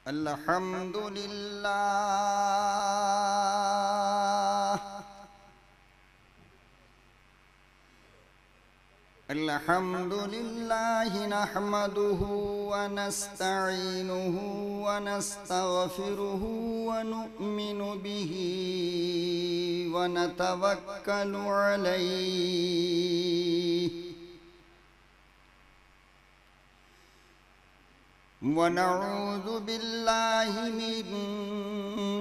अल्हम्दुलिल्लाह नहमदुहु व नस्तईनुहु व नस्तगफिरुहु व नु'मिनु बिही व नतवक्कलु अलैहि व नऊज़ु बिल्लाहि मिन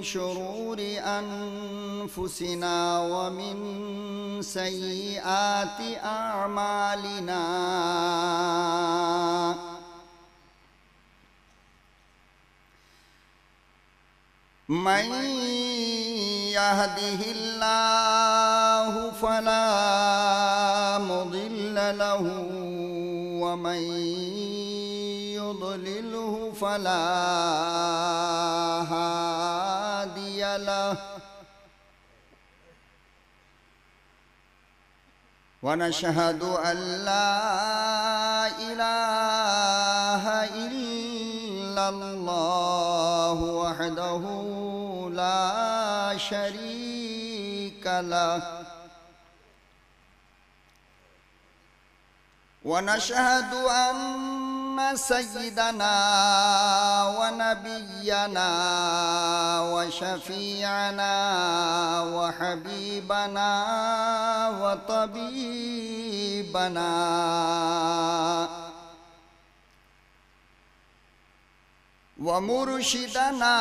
शुरूरि अनफुसिना व मिन सय्यिआति अअमालिना मन यहदिहिल्लाहु फला मुदिल्ल लहु व मन युद्लिलहु फला हादिय लहु व नशहदु अल्ला इलाहा इल्लल्लाहु वहदहु ला शरीक लहु व नशहदु अन्ना सय्यिदना व नबिय्यना व शफीअना व हबीबना व तबीबना व मुर्शिदना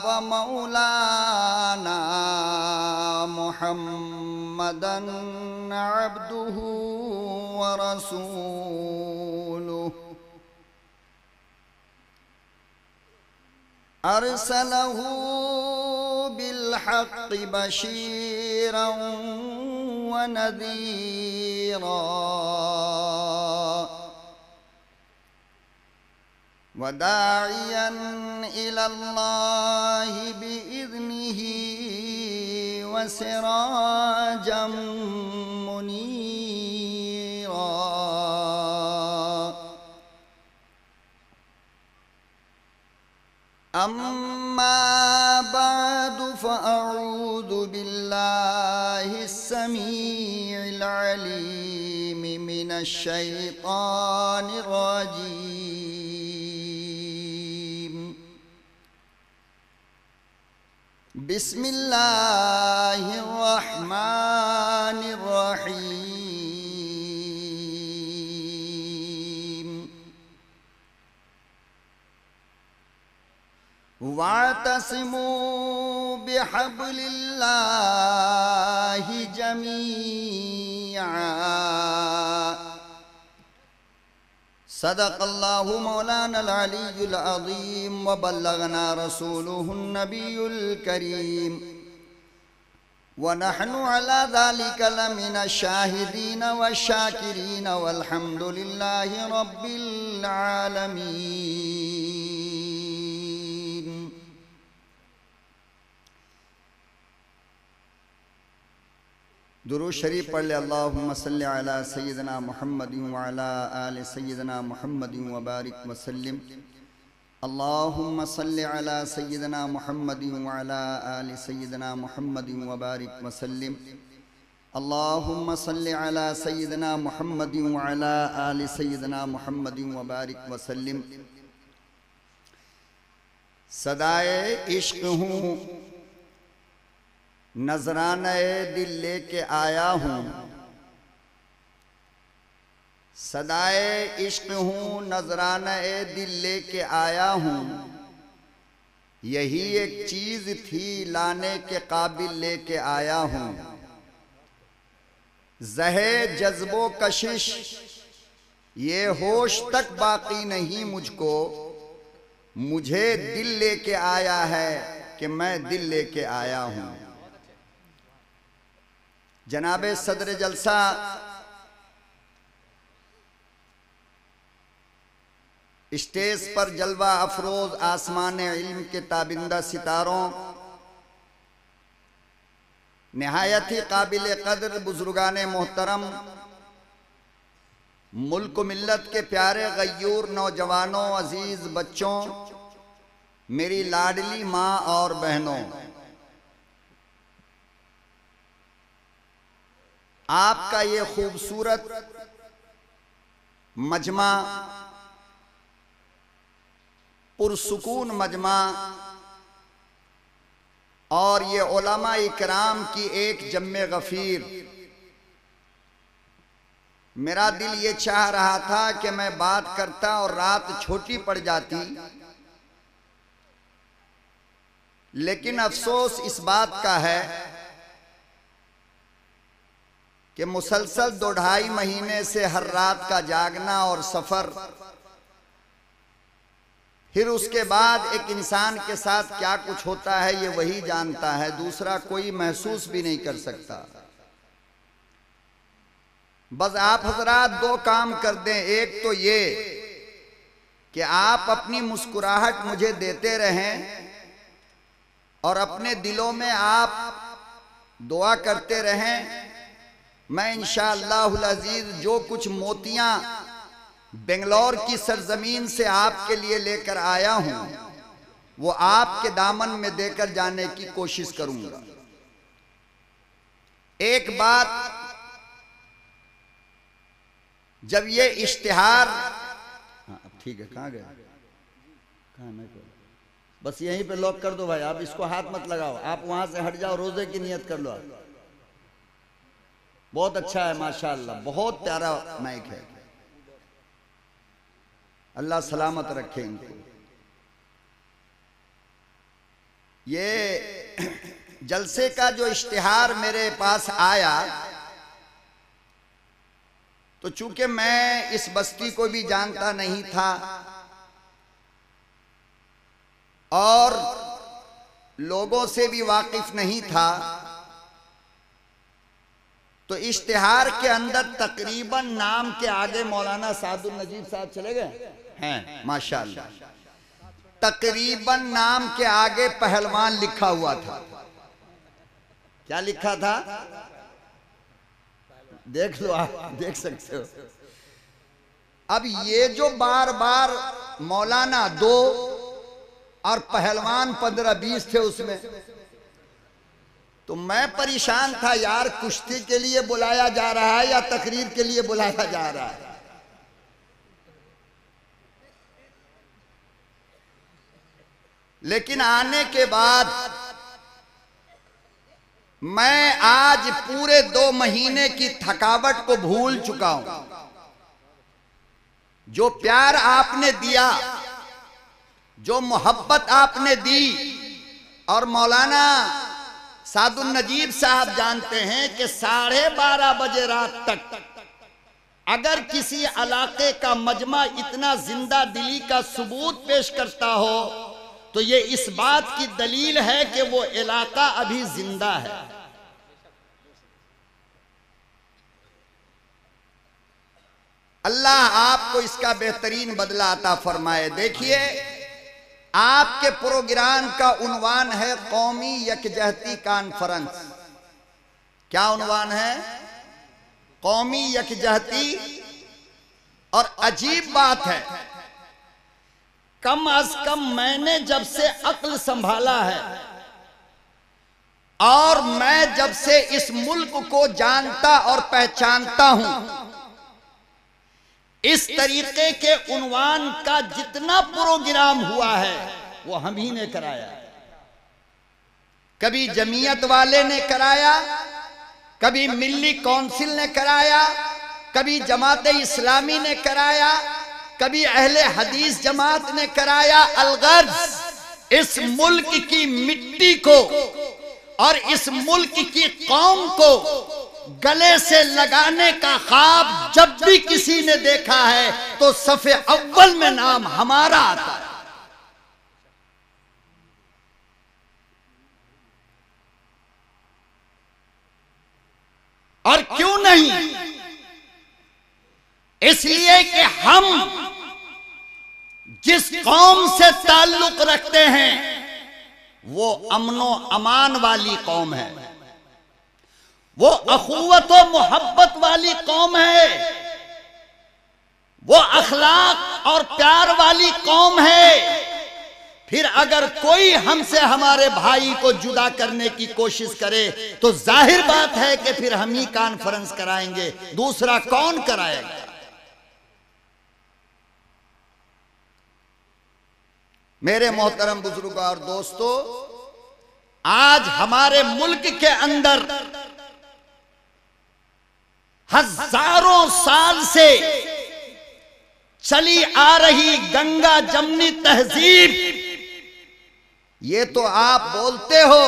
व मौलाना मुहम्मदन अब्दुहु व रसूलुहु अरसलहु बिलहक्कि बशीरन व नज़ीरा व दाइयन इलल्लाहि बिइज़्निहि व सिराजम मुनीरा अम्मा बअदु फ़अऊज़ु बिल्लाहि अस्समीइल अलीम मिनश शैतानिर रजीम बिस्मिल्लाहिर रहमानिर रहीम वातसिमू बिहब्लिल्लाहि जमीआ सदक़ल्लाहु मौलानल अलीयुल अज़ीम व बल्लगना रसूलुहुन नबियुल करीम व नहनु अला ज़ालिका लमिनश शाहिदीन व शाकिरीन वल्हम्दुलिल्लाहि रब्बिल आलमीन। दुरूद शरीफ पढ़ ले। अल्लाहुम्मा सल्लि अला सय्यिदना मुहम्मदिन व अला आलि सय्यिदना मुहम्मदिन व बारिक व सल्लिम। अल्लाहुम्मा सल्लि अला सय्यिदना मुहम्मदिन व अला आलि सय्यिदना मुहम्मदिन व बारिक व सल्लिम। अल्लाहुम्मा सल्लि अला सय्यिदना मुहम्मदिन व अला आलि सय्यिदना मुहम्मदिन व बारिक व सल्लिम। सदाए इश्क हूँ नजराने दिल लेके आया हूँ, सदाए इश्क हूँ नजराने दिल लेके आया हूँ। यही एक चीज थी लाने के काबिल लेके आया हूँ। ज़हे जज्बो कशिश ये होश तक बाकी नहीं मुझको, मुझे दिल लेके आया है कि मैं दिल लेके आया हूँ। जनाबे सदर जलसा स्टेज पर जलवा अफरोज आसमान इल्म के ताबिंदा सितारों, निहायत ही काबिल कदर बुजुर्गान मोहतरम, मुल्क मिल्लत के प्यारे गयूर नौजवानों, अजीज बच्चों, मेरी लाडली माँ और बहनों, आपका ये खूबसूरत मजमा, पुरसुकून मजमा और ये उलमा इकराम की एक जम्मे गफीर, मेरा दिल ये चाह रहा था कि मैं बात करता और रात छोटी पड़ जाती, लेकिन अफसोस इस बात का है कि मुसलसल 2-2.5 महीने से हर रात का जागना और सफर, फिर उसके बाद एक इंसान के साथ क्या कुछ होता है ये वही जानता है, दूसरा कोई महसूस भी नहीं कर सकता। बस आप हजरात 2 काम कर दें। एक तो ये कि आप अपनी मुस्कुराहट मुझे देते रहें और अपने दिलों में आप दुआ करते रहें। मैं इंशाअल्लाहुल अज़ीज़ जो कुछ मोतियां बेंगलोर की सरजमीन से आपके लिए लेकर आया हूं वो आपके दामन में देकर जाने की कोशिश करूंगा। एक बात, जब ये इश्तिहार, ठीक है, कहाँ गए, कहाँ नहीं, बस यहीं पे लॉक कर दो भाई, आप इसको हाथ मत लगाओ, आप वहां से हट जाओ, रोजे की नियत कर लो आप। बहुत अच्छा है माशाअल्लाह, बहुत प्यारा माइक है, अल्लाह सलामत रखे इनको। ये जलसे का जो इश्तिहार मेरे पास आया तो चूंकि मैं इस बस्ती को भी जानता नहीं था और लोगों से भी वाकिफ नहीं था, तो इश्तिहार के अंदर तकरीबन नाम के आगे मौलाना सादुल नजीब साहब चले गए हैं माशाअल्लाह, तकरीबन नाम के आगे पहलवान लिखा हुआ था। क्या लिखा था देख लो, आप देख सकते हो। अब ये जो बार बार मौलाना 2 और पहलवान 15-20 थे उसमें, तो मैं परेशान था यार, कुश्ती के लिए बुलाया जा रहा है या तकरीर के लिए बुलाया जा रहा है। लेकिन आने के बाद मैं आज पूरे 2 महीने की थकावट को भूल चुका हूं। जो प्यार आपने दिया, जो मोहब्बत आपने दी, और मौलाना सादुल नजीब साहब जानते हैं कि 12:30 बजे रात तक अगर किसी इलाके का मजमा इतना जिंदा दिली का सबूत पेश करता हो तो ये इस बात की दलील है कि वो इलाका अभी जिंदा है। अल्लाह आपको इसका बेहतरीन बदला अता फरमाए। देखिए, आपके प्रोग्राम का उन्वान है कौमी यकजहती कॉन्फ्रेंस। क्या उन्वान है? कौमी यकजहती। और अजीब बात है, कम अज कम मैंने जब से अक्ल संभाला है और मैं जब से इस मुल्क को जानता और पहचानता हूं, इस तरीके के उन्वान का जितना प्रोग्राम हुआ है वो हम ही ने कराया। कभी जमीयत वाले ने कराया, कभी मिल्ली काउंसिल ने कराया, कभी जमात इस्लामी ने कराया, कभी अहले हदीस जमात ने कराया। अलगर्ज इस मुल्क की मिट्टी को और इस मुल्क की कौम को गले से लगाने का ख्वाब जब भी किसी ने देखा है तो सफ़े अव्वल में नाम हमारा आता है। और क्यों नहीं? इसलिए कि हम जिस कौम से ताल्लुक रखते हैं वो अमनो अमान वाली कौम है, वो अखुवत व मोहब्बत वाली कौम है, वो अखलाक और प्यार वाली कौम है, फिर अगर कोई हमसे हमारे भाई को जुदा करने की कोशिश करे तो जाहिर बात है कि फिर हम ही कॉन्फ्रेंस कराएंगे, दूसरा कौन कराएगा। मेरे मोहतरम बुजुर्गों और दोस्तों, आज हमारे मुल्क के अंदर हजारों साल से चली आ रही गंगा जमनी तहजीब, ये तो आप बोलते हो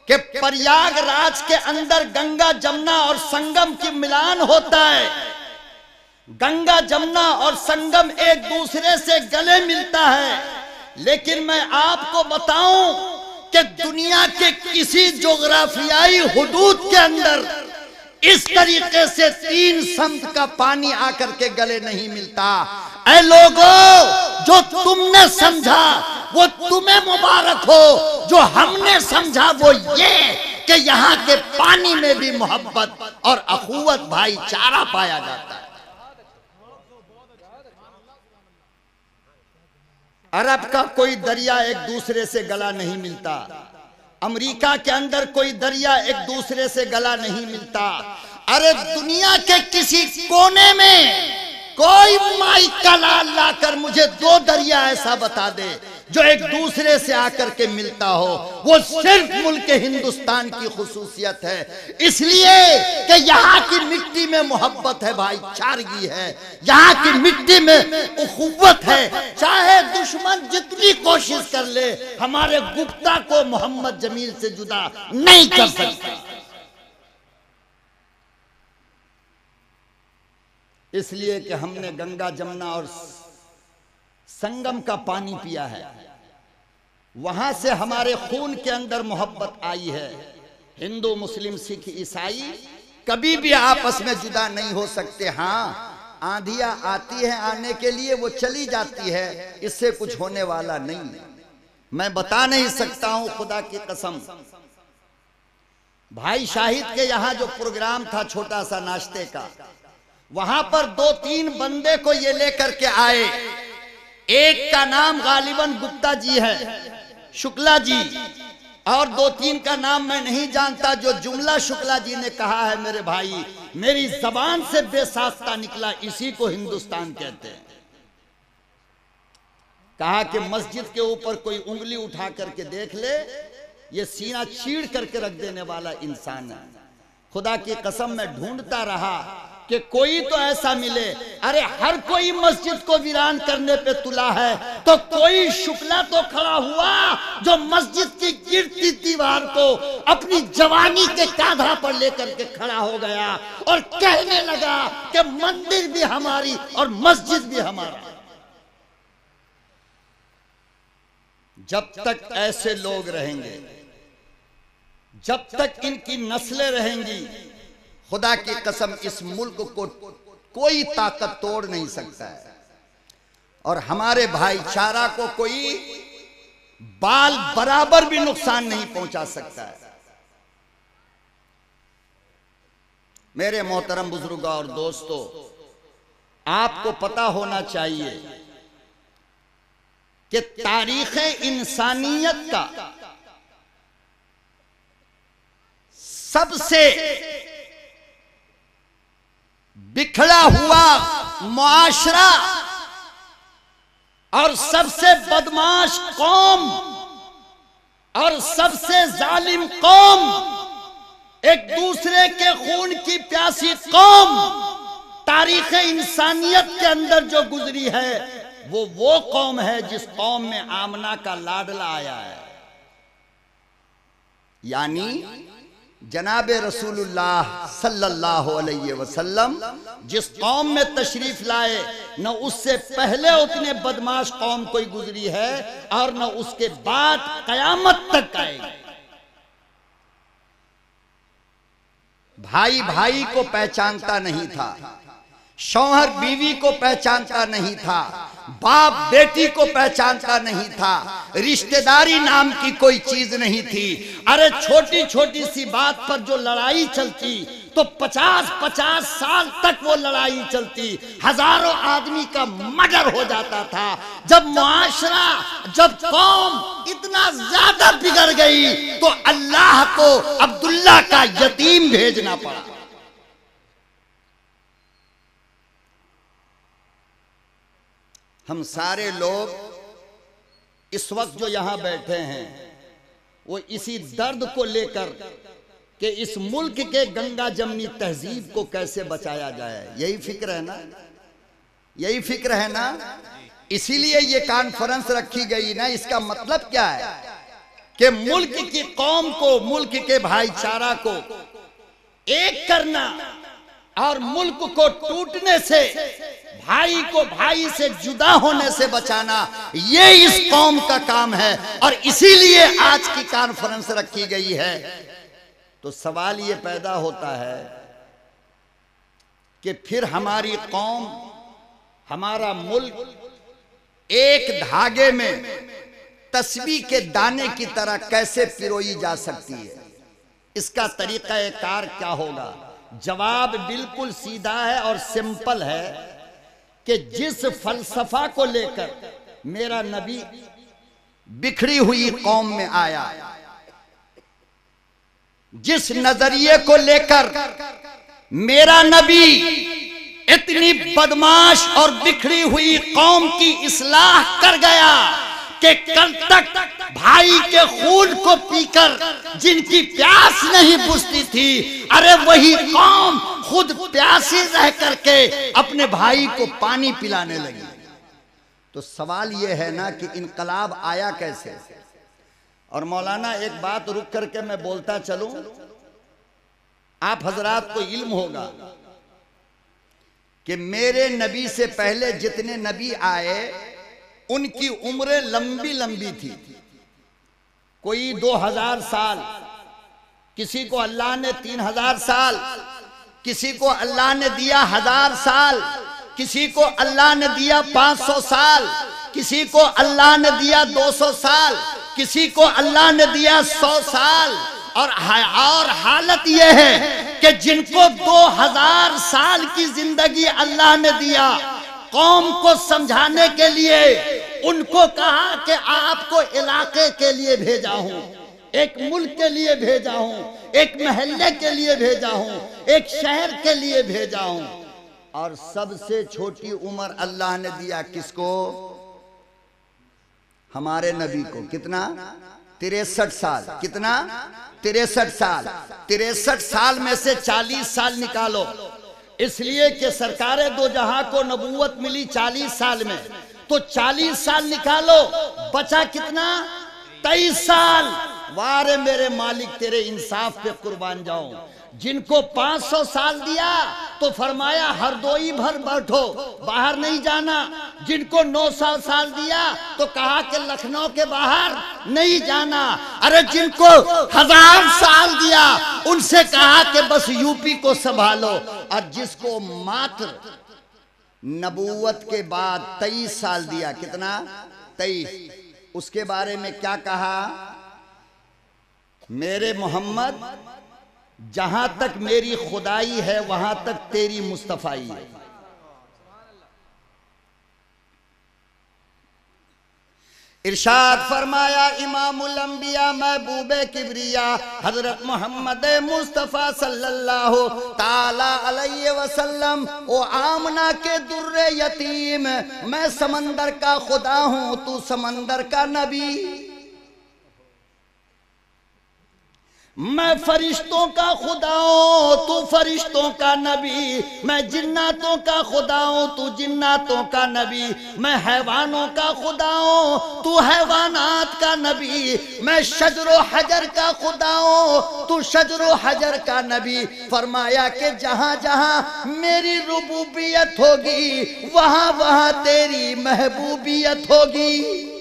कि प्रयागराज के अंदर गंगा जमुना और संगम की मिलान होता है, गंगा जमुना और संगम एक दूसरे से गले मिलता है। लेकिन मैं आपको बताऊं कि दुनिया के किसी जोग्राफियाई हुदूद के अंदर इस तरीके से 3 समुद्र का पानी आकर के गले नहीं मिलता। ऐ लोगों, जो तुमने समझा वो तुम्हें मुबारक हो, जो हमने समझा वो ये कि यहाँ के पानी में भी मोहब्बत और अखुवत भाईचारा पाया जाता है। अरब का कोई दरिया एक दूसरे से गला नहीं मिलता, अमेरिका के अंदर कोई दरिया एक दूसरे से गला नहीं मिलता। अरे दुनिया के किसी कोने में कोई माई का लाल लाकर मुझे 2 दरिया ऐसा बता दे जो एक दूसरे से आकर के मिलता हो, वो सिर्फ मुल्क हिंदुस्तान की खुसूसियत है। इसलिए कि यहाँ की मिट्टी में मोहब्बत है, भाईचारगी है, यहाँ की मिट्टी में उखुव्वत है। चाहे दुश्मन जितनी कोशिश कर ले, हमारे गुप्ता को मोहम्मद जमील से जुदा नहीं कर सकता। इसलिए कि हमने गंगा जमुना और संगम का पानी पिया है, वहां से हमारे खून के अंदर मोहब्बत आई है। हिंदू, मुस्लिम, सिख, ईसाई कभी भी आपस में जुदा नहीं हो सकते। हाँ, आंधियां आती है आने के लिए, वो चली जाती है, इससे कुछ होने वाला नहीं। मैं बता नहीं सकता हूं, खुदा की कसम। भाई शाहिद के यहाँ जो प्रोग्राम था छोटा सा नाश्ते का, वहां पर 2-3 बंदे को ये लेकर के आए। एक का नाम गालिबन गुप्ता जी है, शुक्ला जी, और 2-3 का नाम मैं नहीं जानता। जो जुमला शुक्ला जी ने कहा है मेरे भाई, मेरी जबान से बेसाख्ता निकला, इसी को हिंदुस्तान कहते हैं। कहा कि मस्जिद के ऊपर कोई उंगली उठा करके देख ले, ये सीना चीड़ करके रख देने वाला इंसान है। खुदा की कसम मैं ढूंढता रहा कि कोई तो ऐसा मिले। अरे हर कोई मस्जिद को वीरान करने पे तुला है, तो कोई शुक्ला तो खड़ा हुआ जो मस्जिद की गिरती दीवार को अपनी जवानी के कांधा पर लेकर के खड़ा हो गया और कहने लगा कि मंदिर भी हमारी और मस्जिद भी हमारा। जब तक ऐसे लोग रहेंगे, जब तक इनकी नस्लें रहेंगी, खुदा की कसम इस मुल्क को कोई ताकत तोड़ नहीं सकता है। और हमारे भाईचारा को कोई बाल बराबर भी नुकसान नहीं पहुंचा सकता है। मेरे मोहतरम बुजुर्गों और दोस्तों, आपको पता होना चाहिए कि तारीख इंसानियत का सबसे बिखरा हुआ मुआशरा और सबसे बदमाश कौम और सबसे जालिम कौम, एक दूसरे के खून की प्यासी कौम तारीख इंसानियत के अंदर जो गुजरी है, वो कौम है जिस कौम में आमना का लाडला आया है। यानी जनाबे रसूलुल्लाह सल्लल्लाहु अलैहि वसल्लम जिस कौम में तशरीफ लाए, न उससे पहले उतने बदमाश कौम कोई गुजरी है और न उसके बाद कयामत तक आएगी। भाई भाई को पहचानता नहीं था, शौहर बीवी को पहचानता नहीं था, बाप बेटी को पहचानता नहीं था, रिश्तेदारी नाम की कोई चीज नहीं थी। अरे छोटी छोटी सी बात पर जो लड़ाई चलती तो 50-50 साल तक वो लड़ाई चलती, हजारों आदमी का मर्डर हो जाता था। जब मुआशरा, जब कौम इतना ज्यादा बिगड़ गई तो अल्लाह को अब्दुल्ला का यतीम भेजना पड़ा। हम सारे लोग इस वक्त जो यहां बैठे हैं वो इसी दर्द को लेकर कि इस मुल्क के गंगा जमनी तहजीब को कैसे बचाया जाए, यही फिक्र है ना, यही फिक्र है ना। इसीलिए ये कॉन्फ्रेंस रखी गई ना। इसका मतलब क्या है कि मुल्क की कौम को, मुल्क के भाईचारा को एक करना और मुल्क को टूटने से, भाई को भाई से जुदा होने से बचाना, ये इस कौम का काम है। और इसीलिए आज की कॉन्फ्रेंस रखी गई है। तो सवाल ये पैदा होता है कि फिर हमारी कौम, हमारा मुल्क एक धागे में तस्बीह के दाने की तरह कैसे पिरोई जा सकती है? इसका तरीका कार क्या होगा? जवाब बिल्कुल सीधा है और सिंपल है कि जिस फलसफा को लेकर मेरा नबी बिखरी हुई कौम में आया, जिस नजरिए को लेकर मेरा नबी इतनी बदमाश और बिखरी हुई कौम की इस्लाह कर गया कि कल तक भाई के खून को पीकर जिनकी प्यास नहीं बुझती थी, अरे वही कौम खुद प्यासी रह करके अपने भाई को पानी पिलाने लगी। तो सवाल यह है ना कि इनकलाब आया कैसे? और मौलाना एक बात रुक करके मैं बोलता चलूं, आप हजरात को इल्म होगा कि मेरे नबी से पहले जितने नबी आए उनकी उम्रें लंबी लंबी थी। कोई 2000 साल, किसी को अल्लाह ने 3000 साल, किसी को अल्लाह ने दिया 1000 साल, किसी को अल्लाह ने दिया 500 साल, किसी को अल्लाह ने दिया 200 साल, किसी को अल्लाह ने दिया 100 साल। और हालत यह है कि जिनको 2000 साल की जिंदगी अल्लाह ने दिया, कौम को समझाने के लिए उनको कहा कि आपको इलाके के लिए भेजा हूं, एक मुल्क के लिए भेजा हूं, एक महल्ले के लिए भेजा हूं, एक शहर के लिए भेजा हूं। और सबसे छोटी उम्र अल्लाह ने दिया किसको? हमारे नबी को। कितना? 63 साल। कितना? 63 साल। 63 साल में से 40 साल निकालो, इसलिए कि सरकारे दो जहां को नबूवत मिली 40 साल में, तो 40 साल निकालो, बचा कितना? 23 साल। वारे मेरे मालिक तेरे इंसाफ पे कुर्बान जाऊं। जिनको 500 साल दिया तो फरमाया हरदोई भर बैठो, बाहर नहीं जाना। जिनको 900 साल दिया तो कहा कि लखनऊ के बाहर नहीं जाना। अरे जिनको 1000 साल दिया उनसे कहा कि बस यूपी को संभालो। और जिसको मात्र नबूवत के बाद 23 साल दिया, कितना? 23, उसके बारे में क्या कहा? मेरे मोहम्मद, जहां तक मेरी खुदाई है वहां तक तेरी मुस्तफाई है। इरशाद फरमाया इमामुल अंबिया महबूबे किबरिया हजरत मोहम्मद मुस्तफ़ा सल्लल्लाहु ताला अलैहि वसल्लम, ओ आमना के दुर्रे यतीम, मैं समंदर का खुदा हूं, तू समंदर का नबी। मैं फरिश्तों का खुदा हूं, तू फरिश्तों का नबी। मैं जिन्नातों का खुदा हूं, तू जिन्नातों का नबी। मैं हैवानों का खुदा हूं, तू हैवानात का नबी। मैं शजरो हजर का खुदा हूं, तू शजरो हजर का नबी। फरमाया कि जहां जहां मेरी रुबूबियत होगी वहां वहां तेरी महबूबियत होगी।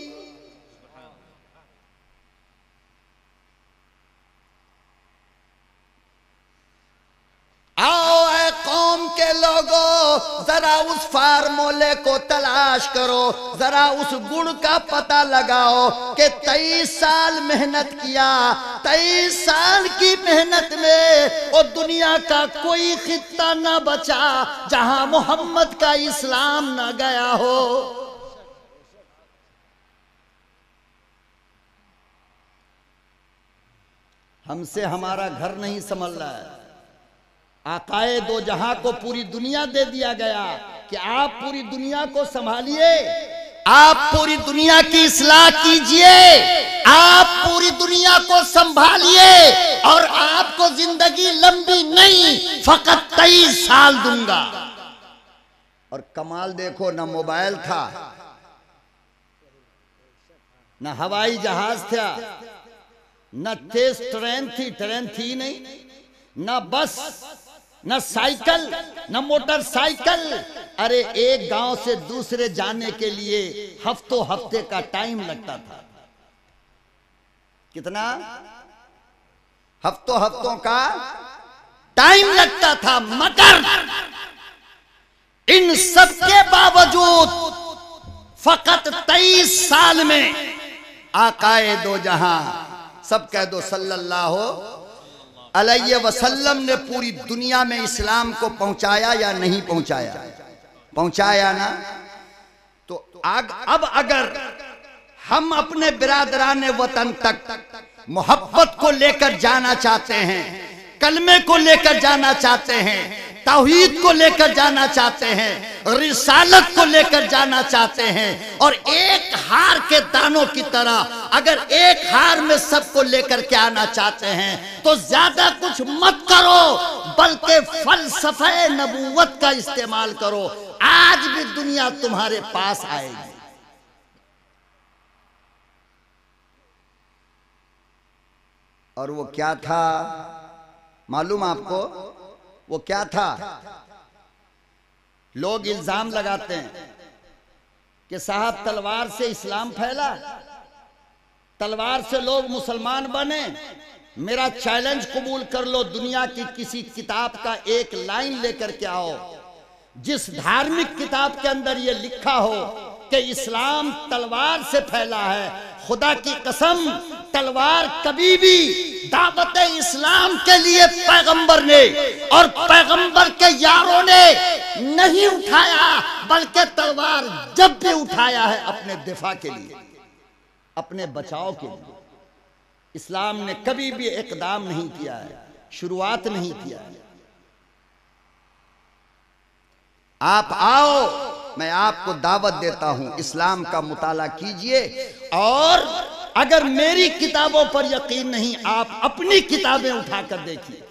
आओ ऐ कौम के लोगों, जरा उस फार्मूले को तलाश करो, जरा उस गुण का पता लगाओ कि 23 साल मेहनत किया, 23 साल की मेहनत में वो दुनिया का कोई खित्ता ना बचा जहां मोहम्मद का इस्लाम ना गया हो। हमसे हमारा घर नहीं संभल रहा है। आकाए दो जहां को पूरी दुनिया दे दिया गया कि आप पूरी दुनिया को संभालिए, आप पूरी दुनिया की इस्लाह कीजिए, आप पूरी दुनिया को संभालिए और आपको जिंदगी लंबी नहीं फकत 23 साल दूंगा। और कमाल देखो, ना मोबाइल था, ना हवाई जहाज था, न तेज ट्रेन थी नहीं, न बस, न साइकिल, न मोटरसाइकिल। अरे एक गांव से दूसरे जाने के लिए हफ्तों हफ्ते का टाइम लगता था। कितना? हफ्तों हफ्तों का टाइम लगता था। मगर इन सब के बावजूद फकत 23 साल में आकाए दो जहां, सब कह दो सल्लल्लाहु अलैहि वसल्लम ने पूरी दुनिया में इस्लाम को पहुंचाया या नहीं पहुंचाया? पहुंचाया ना। तो अब अगर हम अपने बिरादरान वतन तक मोहब्बत को लेकर जाना चाहते हैं, कलमे को लेकर जाना चाहते हैं, तौहीद को लेकर जाना चाहते हैं, रिसालत को लेकर जाना चाहते हैं, और एक हार के दानों की तरह अगर एक हार में सबको लेकर के आना चाहते हैं तो ज्यादा कुछ मत करो, बल्कि फलसफे नबूवत का इस्तेमाल करो। आज भी दुनिया तुम्हारे पास आएगी। और वो क्या था मालूम आपको? वो क्या था? लोग इल्जाम लगाते हैं कि साहब तलवार से इस्लाम फैला, तलवार से लोग मुसलमान बने। मेरा चैलेंज कबूल कर लो, दुनिया की किसी किताब का एक लाइन लेकर के आओ जिस धार्मिक किताब के अंदर यह लिखा हो कि इस्लाम तलवार से फैला है। खुदा की कसम, तलवार कभी भी दावत इस्लाम के लिए पैगंबर ने और पैगंबर के यारों ने नहीं उठाया, बल्कि तलवार जब भी उठाया है अपने दिफा के लिए, अपने बचाव के लिए। इस्लाम ने कभी भी इकदाम नहीं किया है, शुरुआत नहीं किया है। आप आओ, मैं आपको दावत देता हूं, इस्लाम का मुताला कीजिए, और अगर मेरी किताबों पर यकीन नहीं, आप अपनी किताबें उठाकर देखिए।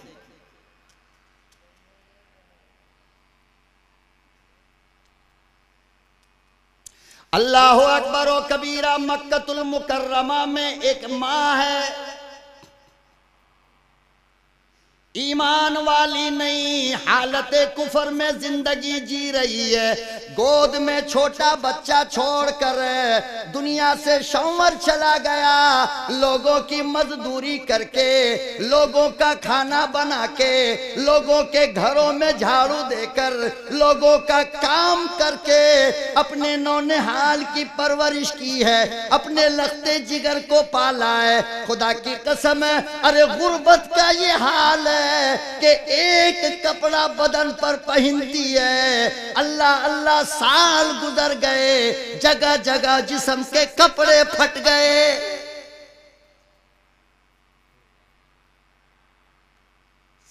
अल्लाहु अकबर व कबीरा। मक्कतुल मुकर्रमा में एक माँ है, ईमान वाली नहीं, हालत कुफर में जिंदगी जी रही है। गोद में छोटा बच्चा छोड़कर दुनिया से शौवर चला गया, लोगों की मजदूरी करके, लोगों का खाना बना के, लोगों के घरों में झाड़ू देकर, लोगों का काम करके अपने नौनिहाल की परवरिश की है, अपने लखते जिगर को पाला है। खुदा की कसम है, अरे गुर्बत का ये हाल है कि एक कपड़ा बदन पर पहनती है। अल्लाह अल्लाह साल गुजर गए, जगह जगह जिस्म के कपड़े फट गए।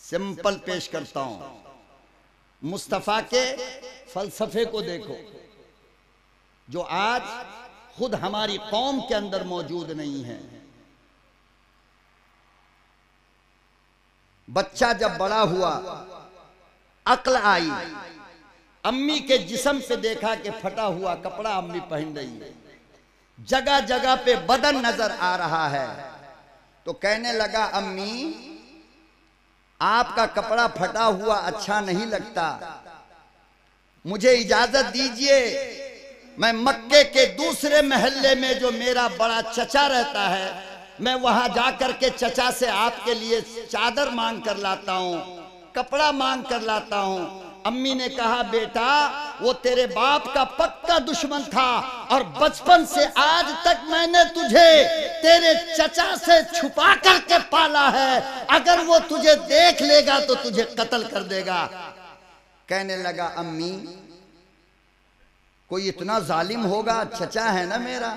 सिंपल पेश करता हूं, मुस्तफा के फलसफे को देखो जो आज खुद हमारी कौम के अंदर मौजूद नहीं है। बच्चा जब बड़ा हुआ, अक्ल आई, अम्मी के जिस्म पे देखा कि फटा हुआ कपड़ा अम्मी पहन रही है, जगह जगह पे बदन नजर आ रहा है, तो कहने लगा अम्मी आपका कपड़ा फटा हुआ अच्छा नहीं लगता, मुझे इजाजत दीजिए, मैं मक्के के दूसरे महल्ले में जो मेरा बड़ा चचा रहता है, मैं वहां जाकर के चचा से आपके लिए चादर मांग कर लाता हूं, कपड़ा मांग कर लाता हूं, अम्मी ने कहा बेटा वो तेरे बाप का पक्का दुश्मन था और बचपन से आज तक मैंने तुझे तेरे चचा से छुपा करके पाला है, अगर वो तुझे देख लेगा तो तुझे कत्ल कर देगा। कहने लगा अम्मी कोई इतना जालिम होगा, चचा है ना मेरा,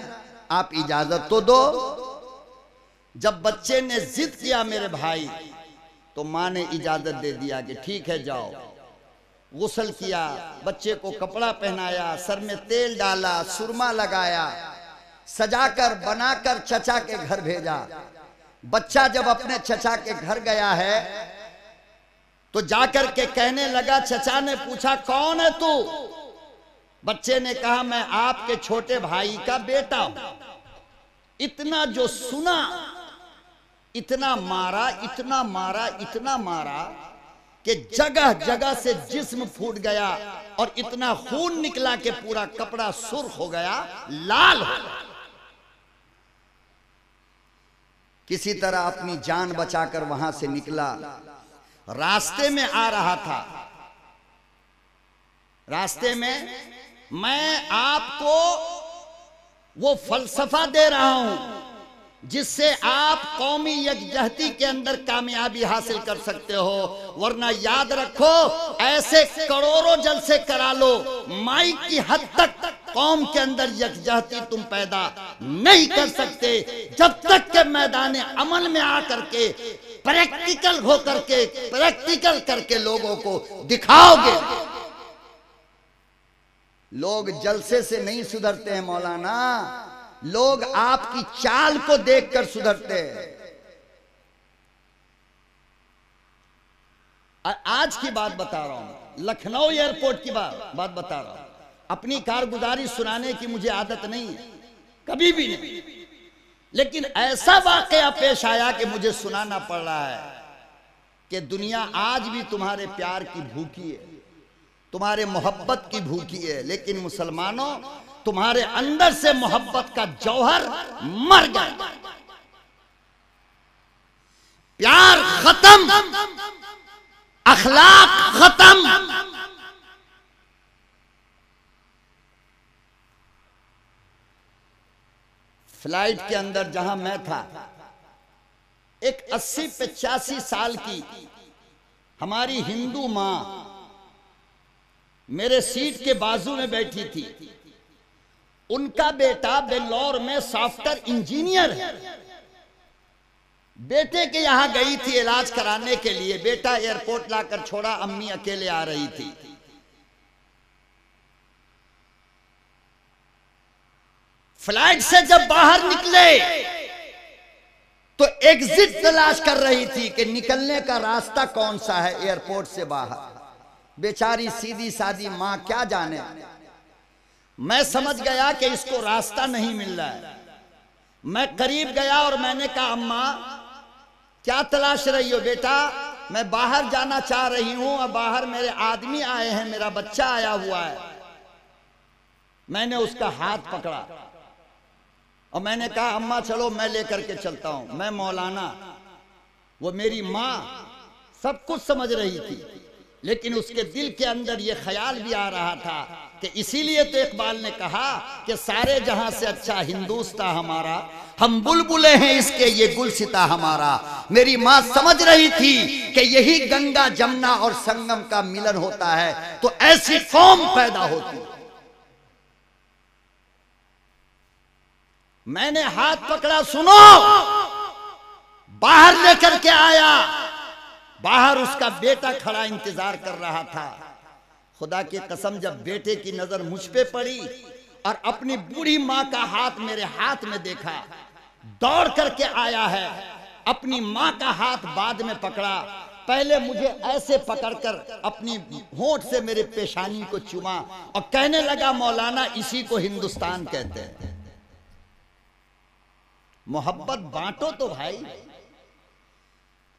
आप इजाजत तो दो। जब बच्चे ने जिद किया मेरे भाई, तो मां ने इजाजत दे दिया कि ठीक है जाओ। गुस्ल किया, बच्चे को कपड़ा पहनाया, सर में तेल डाला, सुरमा लगाया, सजाकर बनाकर चचा के घर भेजा। बच्चा जब अपने चचा के घर गया है तो जाकर के कहने लगा, चचा ने पूछा कौन है तू? बच्चे ने कहा मैं आपके छोटे भाई का बेटा हूं। इतना जो सुना, इतना मारा, इतना मारा, इतना मारा कि जगह जगह से जिस्म फूट गया और इतना खून निकला कि पूरा कपड़ा सुर्ख हो गया, लाल हो गया। किसी तरह अपनी जान बचाकर वहां से निकला। रास्ते में आ रहा था, रास्ते में मैं आपको वो फलसफा दे रहा हूं जिससे आप कौमी यकजहती के अंदर कामयाबी हासिल कर सकते हो। वरना याद रखो, ऐसे करोड़ों जलसे करा लो, माइक की हद तक कौम के अंदर यकजहती तुम पैदा नहीं कर सकते जब तक के मैदान अमल में आकर के प्रैक्टिकल हो करके, प्रैक्टिकल करके लोगों को दिखाओगे। लोग जलसे से नहीं सुधरते हैं मौलाना, लोग आपकी चाल को देखकर सुधरते हैं। आज की बात बता रहा हूं, लखनऊ एयरपोर्ट की बात बता रहा हूं। अपनी कारगुजारी सुनाने की मुझे आदत नहीं है, कभी भी नहीं, लेकिन ऐसा वाकया पेश आया कि मुझे सुनाना पड़ रहा है कि दुनिया आज भी तुम्हारे प्यार की भूखी है, तुम्हारे मोहब्बत की भूखी है, लेकिन मुसलमानों तुम्हारे अंदर से मोहब्बत का जौहर मर गया। प्यार खत्म, अखलाक खत्म। फ्लाइट के अंदर जहां मैं था, एक 80-85 साल की हमारी हिंदू मां मेरे सीट के बाजू में बैठी थी। उनका बेटा बेंगलोर में सॉफ्टवेयर इंजीनियर है। बेटे के यहां गई थी इलाज कराने के लिए। बेटा एयरपोर्ट लाकर छोड़ा, अम्मी अकेले आ रही थी। फ्लाइट से जब बाहर निकले तो एग्जिट तलाश कर रही थी कि निकलने का रास्ता कौन सा है एयरपोर्ट से बाहर। बेचारी सीधी सादी मां क्या जाने। मैं समझ गया कि इसको रास्ता नहीं मिल रहा है। मैं करीब गया और मैंने कहा अम्मा क्या तलाश रही हो? बेटा मैं बाहर जाना चाह रही हूं और बाहर मेरे आदमी आए हैं, मेरा बच्चा आया हुआ है। मैंने उसका हाथ पकड़ा और मैंने कहा अम्मा चलो मैं लेकर के चलता हूं, मैं मौलाना। वो मेरी मां सब कुछ समझ रही थी, लेकिन उसके दिल के अंदर यह ख्याल भी आ रहा था कि इसीलिए तो इकबाल ने कहा कि सारे जहां से अच्छा हिंदुस्तान हमारा, हम बुलबुले हैं इसके ये गुलसिता हमारा। मेरी मां समझ रही थी कि यही गंगा जमुना और संगम का मिलन होता है तो ऐसी कौम पैदा होती। मैंने हाथ पकड़ा, सुनो, बाहर लेकर के आया। बाहर उसका बेटा खड़ा इंतजार कर रहा था। खुदा की कसम जब बेटे की नजर मुझ पे पड़ी और अपनी बूढ़ी मां का हाथ मेरे हाथ में देखा, दौड़ करके आया है। अपनी मां का हाथ बाद में पकड़ा, पहले मुझे ऐसे पकड़कर अपनी होंठ से मेरे पेशानी को चूमा और कहने लगा मौलाना इसी को हिंदुस्तान कहते हैं। मोहब्बत बांटो तो भाई,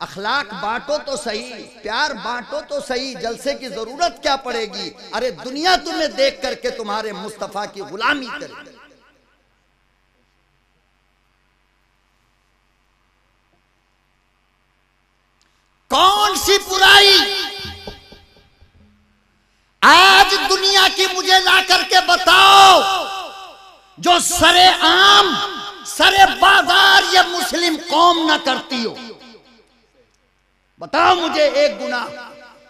अखलाक बांटो तो सही, प्यार बांटो तो सही, जलसे की जरूरत क्या पड़ेगी? अरे दुनिया तुम्हें देख करके तुम्हारे मुस्तफा की गुलामी करेगी। कौन सी बुराई की मुझे ला करके बताओ जो सरे आम सरे बाजार ये मुस्लिम कौम ना करती हो। बताओ मुझे एक गुनाह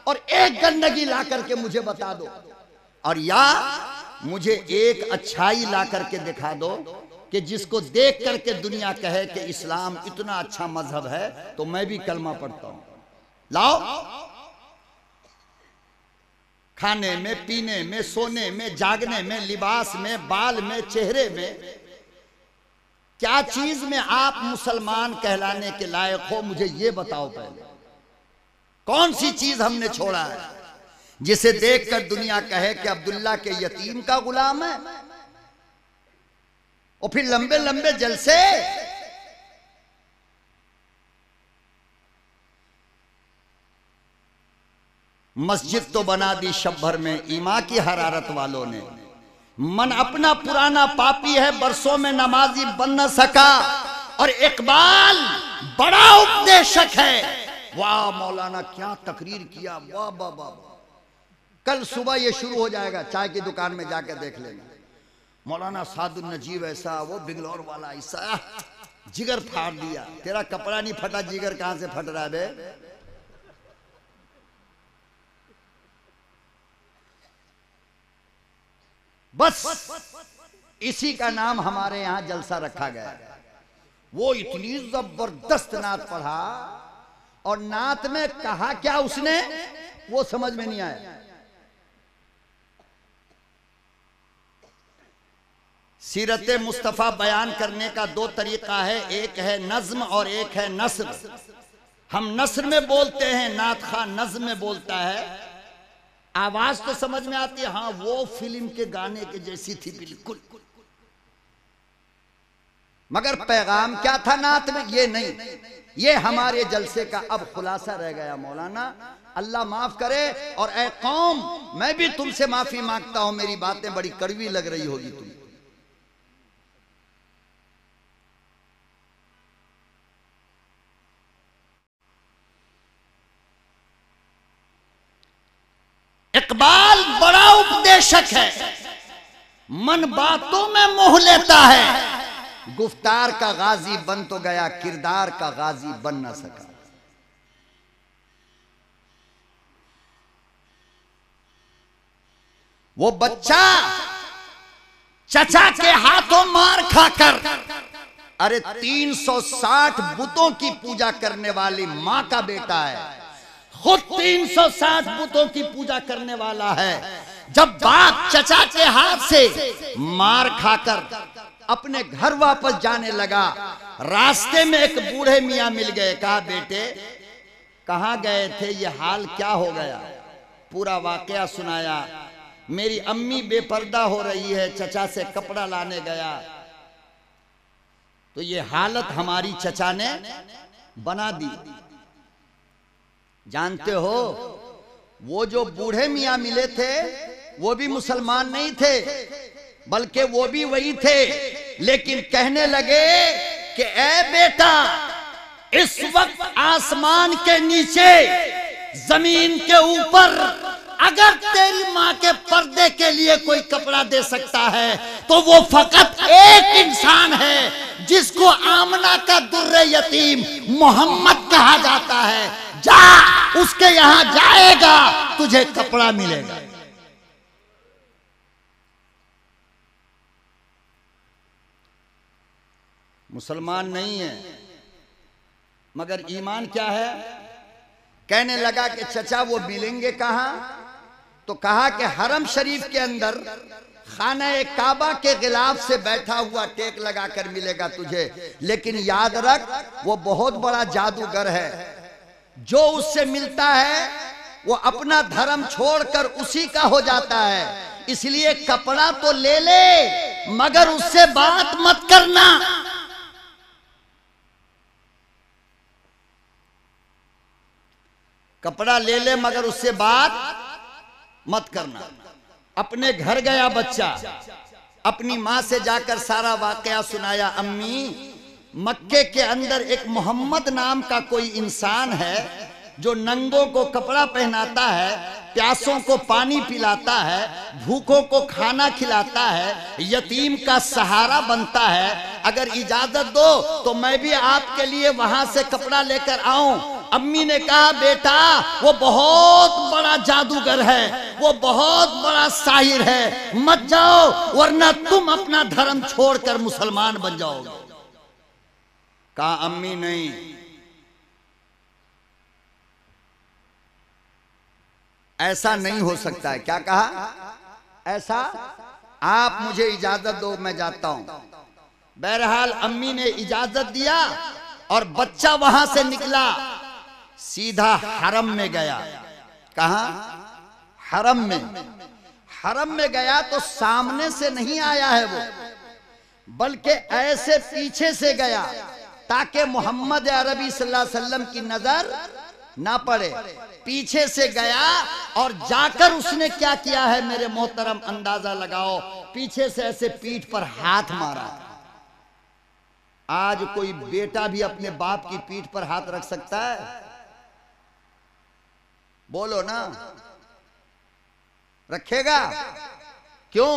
और एक गंदगी ला करके मुझे बता दो, और या मुझे एक अच्छाई ला करके दिखा दो कि जिसको देख करके दुनिया कहे कि इस्लाम इतना अच्छा मजहब है तो मैं भी कलमा पढ़ता हूं। लाओ। खाने में, पीने में, सोने में, जागने में, लिबास में, बाल में, चेहरे में, क्या चीज में आप मुसलमान कहलाने के लायक हो मुझे ये बताओ पहले। कौन सी चीज हमने छोड़ा है जिसे देखकर दुनिया कहे कि अब्दुल्ला के यतीम का गुलाम है? और फिर लंबे लंबे जलसे। मस्जिद तो बना दी शब भर में ईमा की हरारत वालों ने। मन अपना पुराना पापी है, बरसों में नमाजी बन न सका। और इकबाल बड़ा उपदेशक है। वाह मौलाना क्या तकरीर किया, वाह वाह वाह। कल सुबह ये शुरू हो जाएगा, चाय की दुकान में जाके देख लेना। मौलाना सादुल नजीब ऐसा, वो बिगलौर वाला ऐसा, जिगर फाड़ दिया। तेरा कपड़ा नहीं फटा, जिगर कहां से फट रहा है बे? बस इसी का नाम हमारे यहां जलसा रखा गया। वो इतनी जबरदस्त नात पढ़ा और नात में कहा क्या उसने वो समझ में नहीं आया। सीरत मुस्तफा बयान करने का दो तरीका है, एक है नज्म और एक है नस्र। हम नस्र में बोलते हैं, नात खान नज्म में बोलता है। आवाज तो समझ में आती है, हाँ वो फिल्म के गाने के जैसी थी बिल्कुल, मगर पैगाम क्या था नात में ये नहीं। ये हमारे जलसे का अब खुलासा रह गया मौलाना, अल्लाह माफ करे। और ऐ कौम, मैं भी तुमसे माफी मांगता हूं, मेरी बातें बड़ी कड़वी लग रही होगी तुम। इकबाल बड़ा उपदेशक है, मन बातों में मोह लेता है। गुफ्तार का गाजी बन तो गया, किरदार का गाजी बन ना सका। वो बच्चा चचा के हाथों मार खाकर, अरे 360 बुतों की पूजा करने वाली मां का बेटा है, खुद 360 बुतों की पूजा करने वाला है। जब बाप चचा के हाथ से मार खाकर अपने घर वापस जाने लगा, रास्ते में एक बूढ़े मियां मिल गए। कहा बेटे कहां गए थे, ये हाल क्या हो गया? पूरा वाकया सुनाया। मेरी अम्मी बेपर्दा हो रही है, चचा से कपड़ा लाने गया तो ये हालत हमारी चचा ने बना दी। जानते हो वो जो बूढ़े मियां मिले थे वो भी मुसलमान नहीं थे, बल्कि वो भी वही थे, लेकिन कहने लगे कि ए बेटा, इस वक्त आसमान के नीचे जमीन के ऊपर अगर तेरी मां के पर्दे के लिए कोई कपड़ा दे सकता है तो वो फकत एक इंसान है जिसको आमना का दुर्रे यतीम मोहम्मद कहा जाता है। जा उसके यहां जाएगा, तुझे कपड़ा मिलेगा। मुसलमान नहीं है मगर ईमान क्या है? कहने लगा कि चचा वो मिलेंगे कहां? तो कहा कि हरम शरीफ के अंदर खाना काबा के गिलाफ से बैठा हुआ टेक लगाकर मिलेगा तुझे, लेकिन याद रख वो बहुत बड़ा जादूगर है। जो उससे मिलता है वो अपना धर्म छोड़कर उसी का हो जाता है। इसलिए कपड़ा तो ले ले मगर उससे बात मत करना। कपड़ा ले ले मगर उससे बात मत करना। अपने घर गया बच्चा, अपनी मां से जाकर सारा वाकया सुनाया। अम्मी, मक्के के अंदर एक मोहम्मद नाम का कोई इंसान है जो नंगों को कपड़ा पहनाता है, प्यासों को पानी पिलाता है, भूखों को खाना खिलाता है, यतीम का सहारा बनता है। अगर इजाजत दो तो मैं भी आपके लिए वहां से कपड़ा लेकर आऊं। अम्मी ने कहा बेटा वो बहुत बड़ा जादूगर है, वो बहुत बड़ा साहिर है, मत जाओ वरना तुम अपना धर्म छोड़कर मुसलमान बन जाओगे। कहा अम्मी नहीं, ऐसा नहीं हो सकता है। क्या कहा? ऐसा, आप मुझे इजाजत दो मैं जाता हूं। बहरहाल अम्मी ने इजाजत दिया और बच्चा वहां से निकला, सीधा हरम में गया। कहा? हरम में। हरम में गया तो सामने से नहीं आया है वो, बल्कि ऐसे पीछे से गया ताकि मोहम्मद अरबी सल्लल्लाहु अलैहि वसल्लम की नजर ना पड़े। पीछे से गया और जाकर उसने क्या किया है मेरे मोहतरम, अंदाजा लगाओ। पीछे से ऐसे पीठ पर हाथ मारा। आज कोई बेटा भी अपने बाप की पीठ पर हाथ रख सकता है? बोलो ना, रखेगा? क्यों?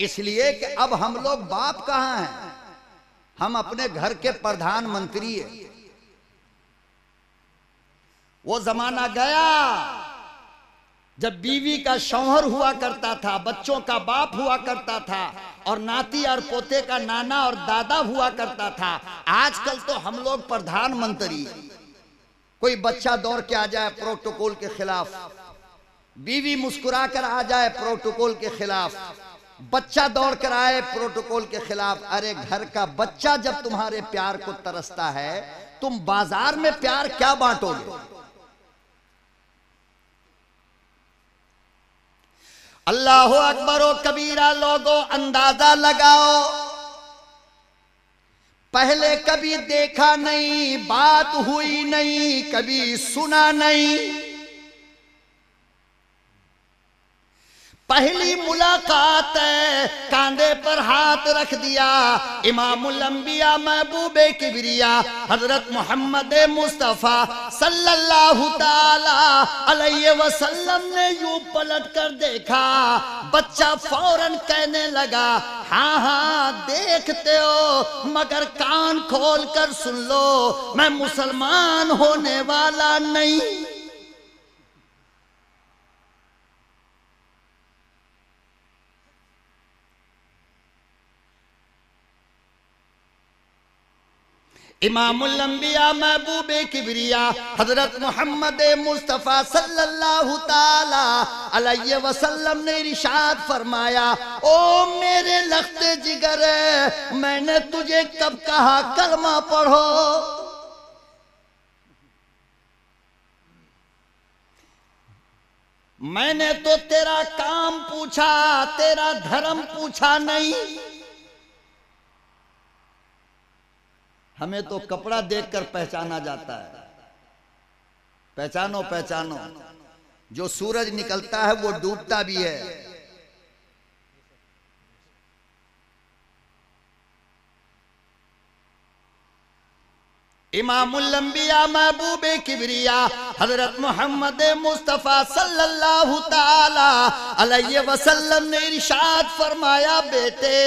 इसलिए कि अब हम लोग बाप कहां हैं, हम अपने घर के प्रधानमंत्री हैं। वो जमाना गया जब बीवी का शौहर हुआ करता था, बच्चों का बाप हुआ करता था, और नाती और पोते का नाना और दादा हुआ करता था। आजकल तो हम लोग प्रधानमंत्री। कोई बच्चा दौड़ के आ जाए प्रोटोकॉल के खिलाफ, बीवी मुस्कुरा कर आ जाए प्रोटोकॉल के खिलाफ, बच्चा दौड़ कर आए प्रोटोकॉल के खिलाफ। अरे घर का बच्चा जब तुम्हारे प्यार को तरसता है, तुम बाजार में प्यार क्या बांटोगे? अल्लाह अकबर ओ कबीरा। लोगों अंदाजा लगाओ, पहले कभी देखा नहीं, बात हुई नहीं, कभी सुना नहीं, पहली मुलाकात है, कांधे पर हाथ रख दिया। इमामुल अंबिया महबूबे किबरिया हजरत मोहम्मद मुस्तफा सल्लल्लाहु ताला अलैहि वसल्लम ने यूं पलट कर देखा। बच्चा फौरन कहने लगा, हाँ हाँ देखते हो, मगर कान खोल कर सुन लो, मैं मुसलमान होने वाला नहीं। इमामुल अंबिया महबूबे किबरिया हजरत मोहम्मद मुस्तफा सल्लल्लाहु ताला अलैहि वसल्लम ने इरशाद फरमाया, ओ मेरे लख्ते जिगर, मैंने तुझे कब कहा कलमा पढ़ो? मैंने तो तेरा काम पूछा, तेरा धर्म पूछा नहीं। हमें तो कपड़ा देखकर पहचाना जाता है। पहचानो पहचानो, जो सूरज निकलता है वो डूबता भी है। इमामुल अंबिया महबूबे किबरिया हजरत मोहम्मद मुस्तफा सल्लल्लाहु ताला अलैहि वसल्लम ने इरशाद फरमाया, बेटे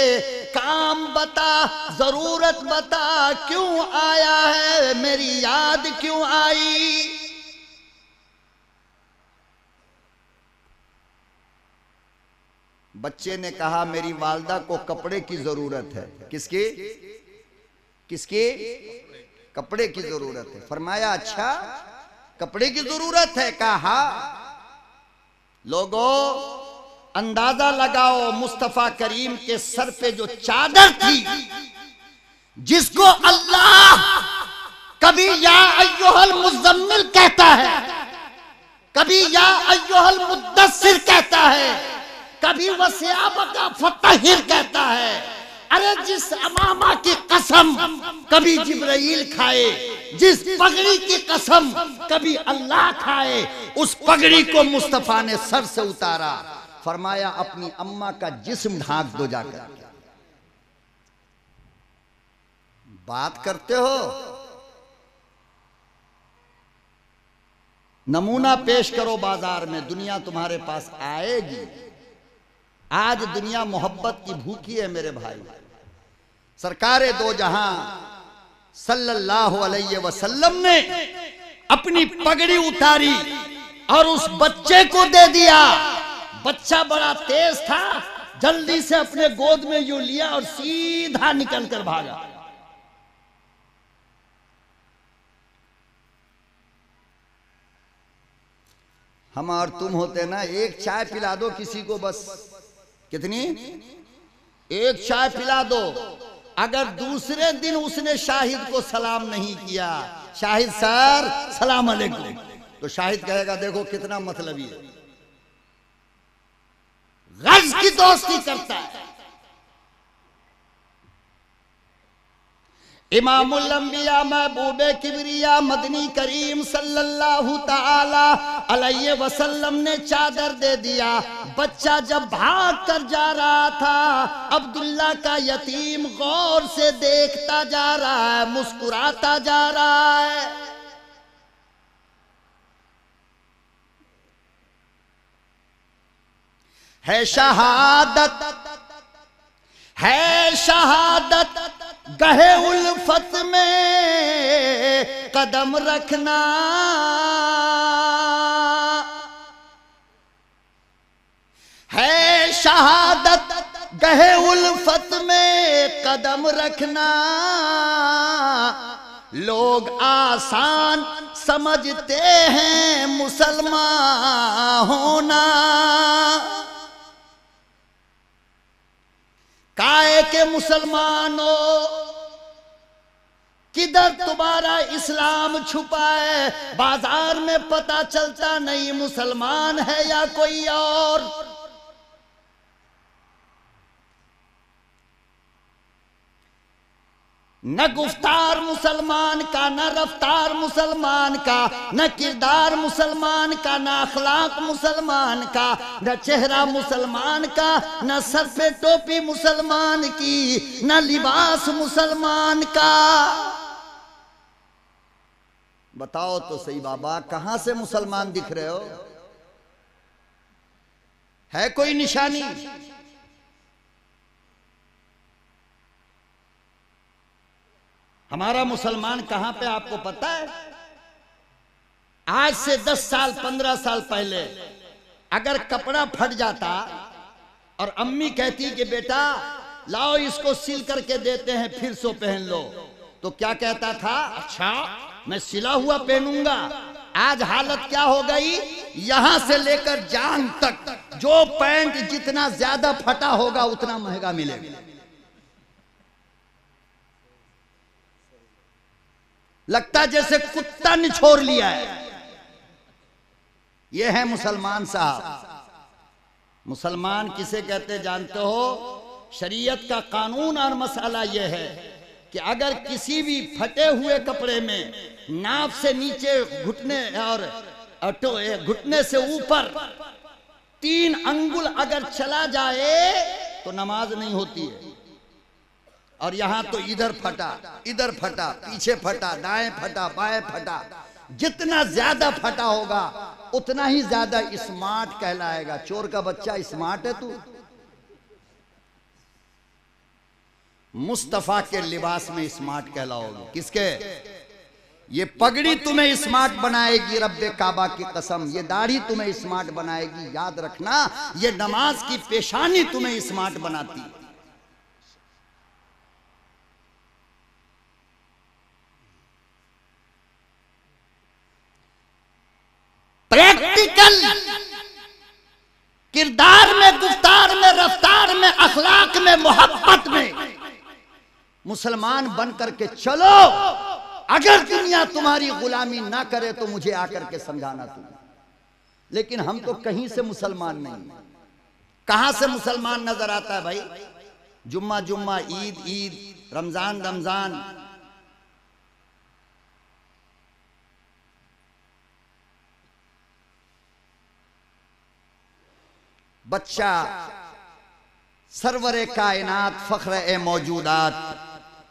काम बता, जरूरत बता, क्यों आया है, मेरी याद क्यों आई? बच्चे ने कहा, मेरी वालदा को कपड़े की जरूरत है। किसकी? किसकी? कपड़े की जरूरत है। फरमाया अच्छा कपड़े की जरूरत है? कहा लोगों अंदाजा लगाओ, मुस्तफा करीम के सर पे जो चादर थी, जिसको अल्लाह कभी या अय्युहल मुज़म्मिल कहता है, कभी या अय्युहल मुद्दस्सिर कहता है, कभी वसियाबका फतहिर कहता है। अरे जिस अमामा की कसम कभी जिब्राइल खाए, जिस पगड़ी की कसम कभी अल्लाह खाए, उस पगड़ी को मुस्तफा ने सर से उतारा। फरमाया अपनी अम्मा का जिस्म ढांक दो जाकर। बात करते हो? नमूना पेश करो बाजार में, दुनिया तुम्हारे पास आएगी। आज दुनिया मोहब्बत की भूखी है मेरे भाई। सरकारे दो जहां सल्लल्लाहु अलैहि वसल्लम ने अपनी पगड़ी उतारी और उस बच्चे को दे दिया। बच्चा बड़ा तेज था, जल्दी से अपने गोद में यूं लिया और सीधा निकल कर भागा। हम और तुम होते ना, एक चाय पिला दो किसी को, बस कितनी, एक चाय पिला दो। अगर दूसरे दिन उसने शाहिद को सलाम नहीं किया, शाहिद सर सलाम अलैकुम, तो शाहिद कहेगा देखो कितना मतलबी है, गज की दोस्ती करता है। इमामुल अंबिया महबूबे किबरिया मदनी करीम सल्लल्लाहु ताला अलैहि वसल्लम ने चादर दे दिया। बच्चा जब भाग कर जा रहा था, अब्दुल्ला का यतीम गौर से देखता जा रहा है, मुस्कुराता जा रहा है शहादत, है शहादत, गहे उल्फत में कदम रखना, है शहादत, गहे उल्फत में कदम रखना। लोग आसान समझते हैं मुसलमान होना, काहे के मुसलमानों किधर तुम्हारा इस्लाम छुपा है, बाजार में पता चलता नहीं मुसलमान है या कोई और। न गुफ्तार मुसलमान का, न रफ्तार मुसलमान का, न किरदार मुसलमान का, न अखलाक मुसलमान का, न चेहरा मुसलमान का, न सर पे टोपी मुसलमान की, न लिबास मुसलमान का। बताओ तो सही बाबा, कहां से मुसलमान दिख रहे हो? है कोई निशानी? हमारा मुसलमान कहां पे आपको पता है? आज से 10 साल 15 साल पहले अगर कपड़ा फट जाता और अम्मी कहती कि बेटा लाओ इसको सिल करके देते हैं फिर सो पहन लो, तो क्या कहता था? अच्छा मैं सिला हुआ पहनूंगा। आज हालत क्या हो गई, यहां से लेकर जांग तक जो पैंट जितना ज्यादा फटा होगा उतना महंगा मिलेगा। लगता जैसे कुत्ता निछोड़ लिया है। ये है मुसलमान साहब। मुसलमान किसे कहते जानते हो? शरीयत का कानून और मसाला यह है कि अगर किसी भी फटे हुए कपड़े में नाप से नीचे घुटने और घुटने से ऊपर 3 अंगुल अगर चला जाए तो नमाज नहीं होती है। और यहां तो इधर फटा, इधर फटा, पीछे फटा, दाएं फटा, बाएं फटा, जितना ज्यादा फटा होगा उतना ही ज्यादा स्मार्ट कहलाएगा। चोर का बच्चा स्मार्ट है तू। मुस्तफा के लिबास में स्मार्ट कहलाओगे। किसके? ये पगड़ी तुम्हें स्मार्ट बनाएगी, रब्बे काबा की कसम। ये दाढ़ी तुम्हें स्मार्ट बनाएगी, याद रखना। ये नमाज की पेशानी तुम्हें स्मार्ट बनाती है। प्रैक्टिकल किरदार में, गुफ्तार में, रफ्तार में, अखलाक में, मोहब्बत में मुसलमान बन करके चलो। अगर दुनिया तुम्हारी गुलामी ना करे तो मुझे आकर के समझाना तुम। लेकिन हम तो कहीं से मुसलमान नहीं। कहां से मुसलमान नजर आता है भाई? जुम्मा जुम्मा, ईद ईद, रमजान रमजान। बच्चा सरवरे कायनात फख्र ए मौजूदात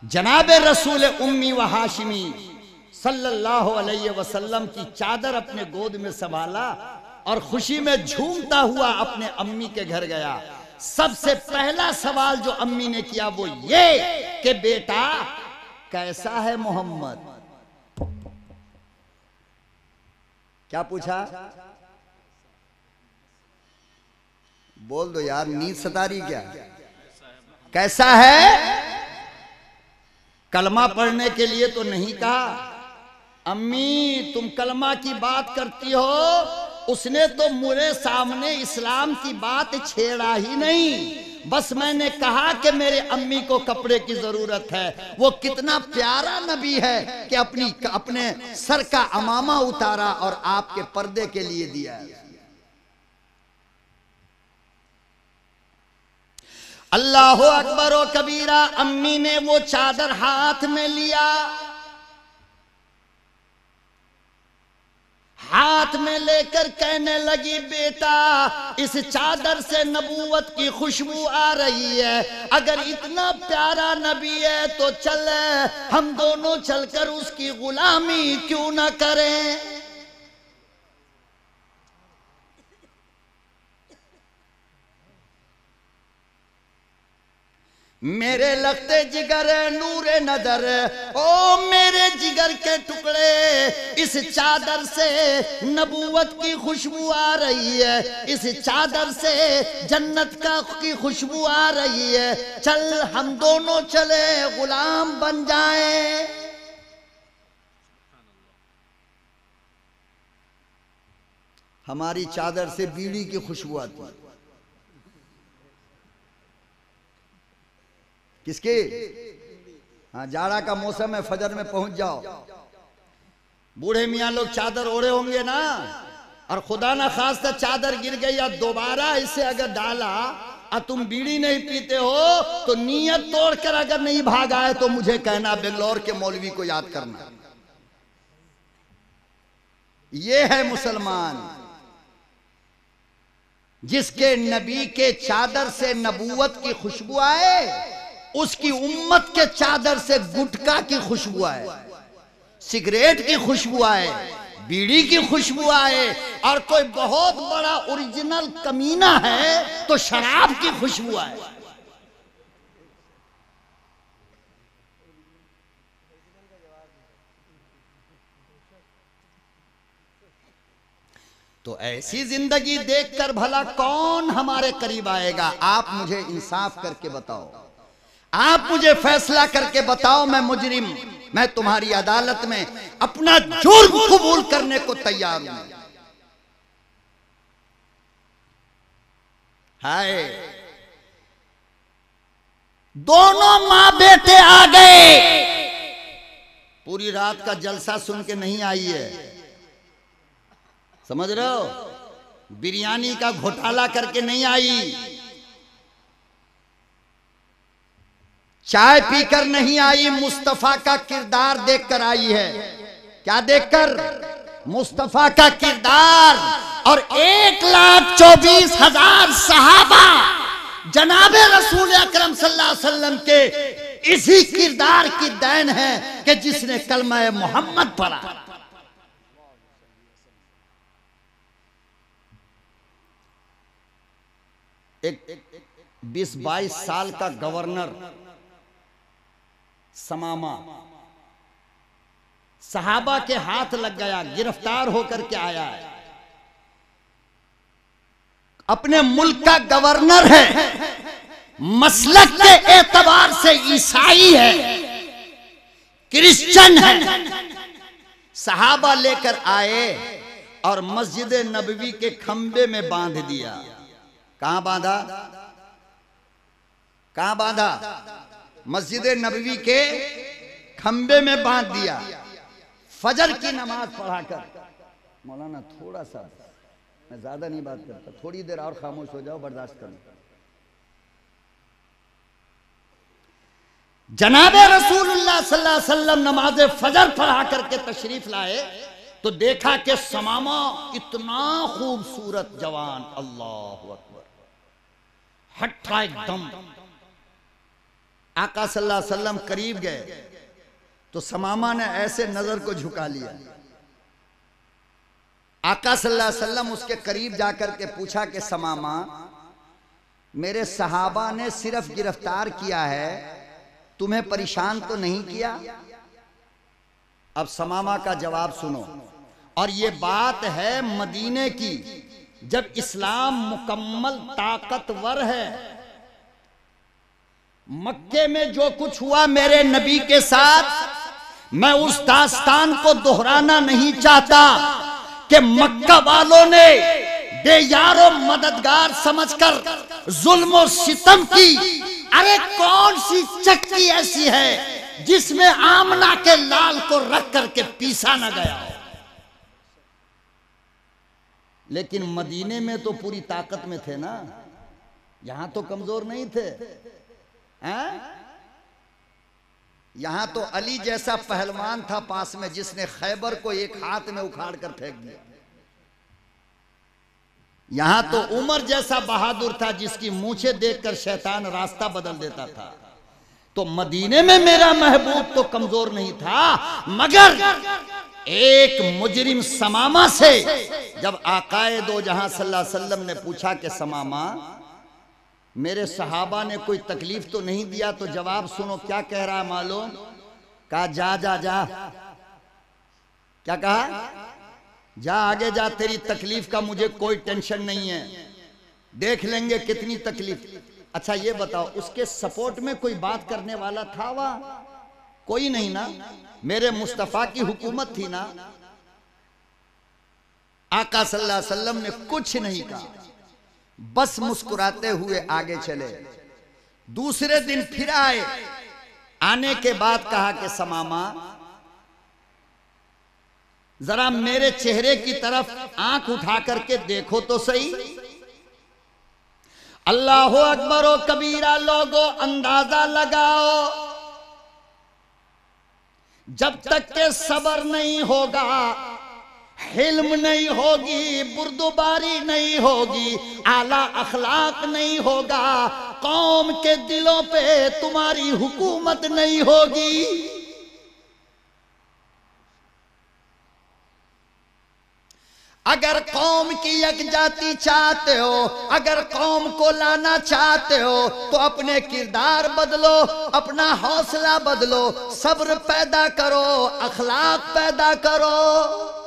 जनाब रसूल उम्मी व हाशिमी सल्लल्लाहु अलैहि वसल्लम की चादर अपने गोद में संभाला और खुशी में झूमता हुआ अपने अम्मी के घर गया। सबसे पहला सवाल जो अम्मी ने किया वो ये कि बेटा कैसा है मोहम्मद। क्या पूछा? बोल दो यार, नींद सता रही क्या? कैसा है? कलमा पढ़ने के लिए तो नहीं कहा। अम्मी तुम कलमा की बात करती हो, उसने तो मेरे सामने इस्लाम की बात छेड़ा ही नहीं। बस मैंने कहा कि मेरे अम्मी को कपड़े की जरूरत है। वो कितना प्यारा नबी है कि अपने सर का अमामा उतारा और आपके पर्दे के लिए दिया। अल्लाह अकबर व कबीरा। अम्मी ने वो चादर हाथ में लिया, हाथ में लेकर कहने लगी बेटा इस चादर से नबूवत की खुशबू आ रही है। अगर इतना प्यारा नबी है तो चल हम दोनों चलकर उसकी गुलामी क्यों ना करें। मेरे लगते जिगर नूरे नजर, ओ मेरे जिगर के टुकड़े, इस चादर से नबूवत की खुशबू आ रही है, इस चादर से जन्नत की खुशबू आ रही है। चल हम दोनों चले गुलाम बन जाएं। हमारी चादर से बीड़ी की खुशबू आती है। किसकी? हाँ, जाड़ा का मौसम है, फजर में पहुंच जाओ। बूढ़े मियाँ लोग चादर ओढ़े होंगे ना, और खुदा ना खास्ता चादर गिर गई या दोबारा इसे अगर डाला और तुम बीड़ी नहीं पीते हो तो नीयत तोड़कर अगर नहीं भाग आए तो मुझे कहना, बेंगलोर के मौलवी को याद करना। ये है मुसलमान जिसके नबी के चादर से नबूवत की खुशबू आए, उसकी उम्मत के चादर से गुटखा की खुशबू आए, सिगरेट की खुशबू आए, बीड़ी की खुशबू आए, और कोई बहुत बड़ा ओरिजिनल कमीना है तो शराब की खुशबू आए। तो ऐसी जिंदगी देखकर भला कौन हमारे करीब आएगा? आप मुझे इंसाफ करके बताओ, आप मुझे फैसला करके बताओ। मैं मुजरिम, मैं तुम्हारी अदालत में अपना जुर्म कबूल करने को तैयार हूं। हाय, दोनों मां बेटे आ गए। पूरी रात का जलसा सुन के नहीं आई है, समझ रहे हो? बिरयानी का घोटाला करके नहीं आई, चाय पीकर नहीं आई, मुस्तफा का किरदार देखकर आई है। क्या देखकर? मुस्तफा का किरदार। और 1,24,000 सहाबा जनाबे रसूल अकरम सल्लल्लाहु अलैहि वसल्लम के इसी किरदार की देन है कि जिसने कलमा मोहम्मद पढ़ा। एक 20-22 साल का गवर्नर समामा सहाबा के हाथ लग गया, गिरफ्तार होकर के आया है। अपने मुल्क का गवर्नर है, मसलक के एतबार से ईसाई है, क्रिश्चियन है। सहाबा लेकर आए और मस्जिद नबवी के खंबे में बांध दिया। कहां बांधा? कहां बांधा? मस्जिद नबवी के खंबे में बांध दिया। फजर की नमाज पढ़ाकर, मौलाना थोड़ा सा, मैं ज्यादा नहीं बात करता, थोड़ी देर और खामोश हो जाओ, बर्दाश्त करो। जनाबे रसूलुल्लाह सल्लल्लाहु अलैहि वसल्लम नमाज फजर पढ़ा करके तशरीफ लाए तो देखा कि समामा इतना खूबसूरत जवान, अल्लाह अकबर, हट्टा एकदम। आका सल्लल्लाहु अलैहि वसल्लम करीब गए, तो समामा ने ऐसे नजर को झुका लिया। आका सल्लल्लाहु अलैहि वसल्लम उसके करीब जाकर के पूछा कि समामा, मेरे सहाबा ने सिर्फ गिरफ्तार किया है, तुम्हें परेशान तो नहीं किया? अब समामा का जवाब सुनो। और ये बात है मदीने की, जब इस्लाम मुकम्मल ताकतवर है। मक्के में जो कुछ हुआ मेरे नबी के साथ, मैं उस दास्तान को दोहराना नहीं चाहता कि मक्का वालों ने बेयारो मददगार समझकर जुल्म और सितम की। अरे कौन सी चक्की ऐसी है जिसमें आमना के लाल को रख करके पीसा न गया हो। लेकिन मदीने में तो पूरी ताकत में थे ना, यहां तो कमजोर नहीं थे। यहां तो अली जैसा पहलवान था पास में, जिसने खैबर को एक हाथ में उखाड़ कर फेंक दिया। यहां तो उमर जैसा बहादुर था, जिसकी मूंछें देखकर शैतान रास्ता बदल देता था। तो मदीने में मेरा महबूब तो कमजोर नहीं था, मगर एक मुजरिम समामा से जब आकाए दो जहां सल्लल्लाहु अलैहि वसल्लम ने पूछा कि समामा, मेरे सहाबा ने कोई तकलीफ तो नहीं दिया? तो जवाब सुनो क्या कह रहा है मालूम? कहा जा जा जा। क्या कहा? जा आगे जा, तेरी तकलीफ का मुझे कोई टेंशन नहीं है, देख लेंगे कितनी तकलीफ। अच्छा ये बताओ, उसके सपोर्ट में कोई बात करने वाला था वहां? कोई नहीं ना, मेरे मुस्तफा की हुकूमत थी ना। आका सल्लल्लाहु अलैहि वसल्लम ने कुछ नहीं कहा, बस मुस्कुराते हुए आगे चले। दूसरे दिन फिर आए। आने के बाद कहा कि समामा, जरा मेरे चेहरे की तरफ आंख उठा करके देखो तो सही। अल्लाह अकबर ओ कबीरा, लोगो अंदाजा लगाओ, जब तक के सबर नहीं होगा, हिल्म नहीं होगी, बुर्दुबारी नहीं होगी, आला अखलाक नहीं होगा, कौम के दिलों पे तुम्हारी हुकूमत नहीं होगी। अगर कौम की यकजाती चाहते हो, अगर कौम को लाना चाहते हो, तो अपने किरदार बदलो, अपना हौसला बदलो, सब्र पैदा करो, अखलाक पैदा करो।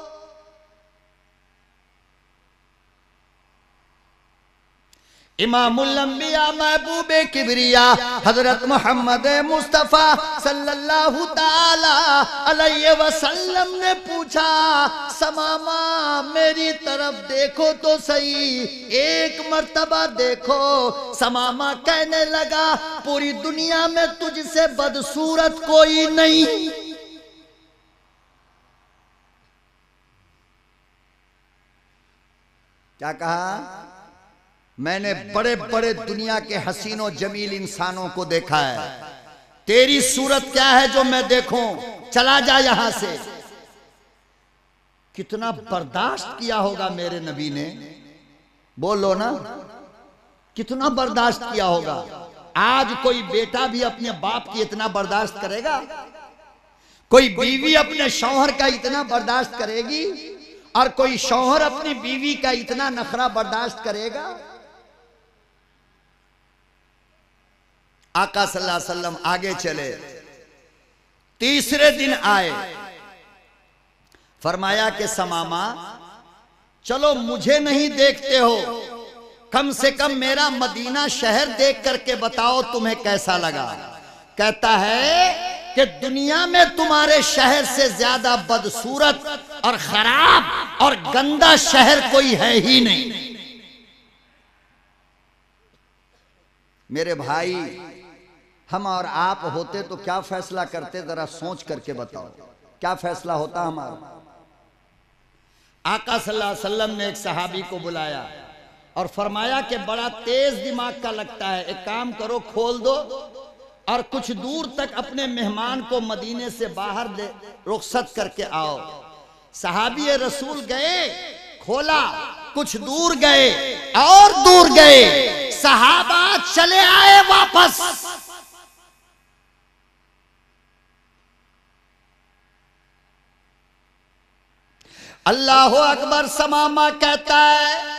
इमामुल अंबिया महबूबे किबरिया हजरत मोहम्मद मुस्तफ़ा सल्लल्लाहु ताला अलैहि वसल्लम ने पूछा, समामा मेरी तरफ देखो तो सही, एक मर्तबा देखो। समामा कहने लगा, पूरी दुनिया में तुझसे बदसूरत कोई नहीं। क्या कहा? मैंने बड़े बड़े दुनिया के हसीनों जमील इंसानों को देखा है, तेरी सूरत क्या है जो मैं देखूं? चला जा यहां से। कितना बर्दाश्त किया होगा मेरे नबी ने, बोलो ना, कितना बर्दाश्त किया होगा। आज कोई बेटा भी अपने बाप की इतना बर्दाश्त करेगा? कोई बीवी अपने शौहर का इतना बर्दाश्त करेगी? और कोई शौहर अपनी बीवी का इतना नखरा बर्दाश्त करेगा? आका सल्लल्लाहु अलैहि वसल्लम आगे चले। तीसरे दिन आए, फरमाया कि समामा चलो, मुझे नहीं देखते हो, कम से कम मेरा मदीना शहर देख करके बताओ तुम्हें कैसा लगा। कहता है कि दुनिया में तुम्हारे शहर से ज्यादा बदसूरत और खराब और गंदा शहर कोई है ही नहीं। मेरे भाई, हम और आप होते तो क्या फैसला करते? जरा सोच करके बताओ, क्या फैसला होता हमारा? आका सल्लल्लाहु अलैहि वसल्लम ने एक सहाबी को बुलाया और फरमाया कि बड़ा तेज दिमाग का लगता है, एक काम करो, खोल दो और कुछ दूर तक अपने मेहमान को मदीने से बाहर दे रुखसत करके आओ। सहाबी रसूल गए, खोला, कुछ दूर गए और दूर गए, सहाबा चले आए वापस। अल्लाह अकबर। समामा कहता है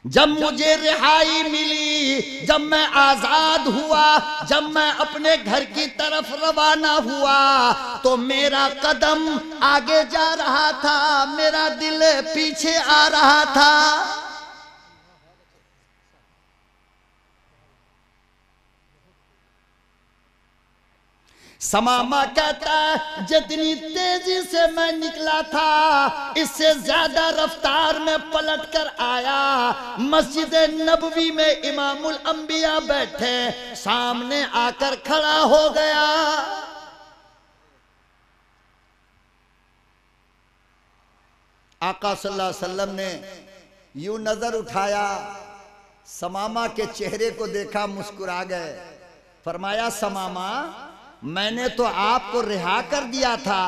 जब मुझे रिहाई मिली, जब मैं आजाद हुआ, जब मैं अपने घर की तरफ रवाना हुआ, तो मेरा कदम आगे जा रहा था, मेरा दिल पीछे आ रहा था। समामा कहता है जितनी तेजी से मैं निकला था, इससे ज्यादा रफ्तार में पलट कर आया। मस्जिद नबवी में इमामुल अंबिया बैठे, सामने आकर खड़ा हो गया। आका सल्लल्लाहु अलैहि वसल्लम ने यूं नजर उठाया, समामा के चेहरे को देखा, मुस्कुरा गए। फरमाया समामा, मैंने तो आपको रिहा कर दिया था,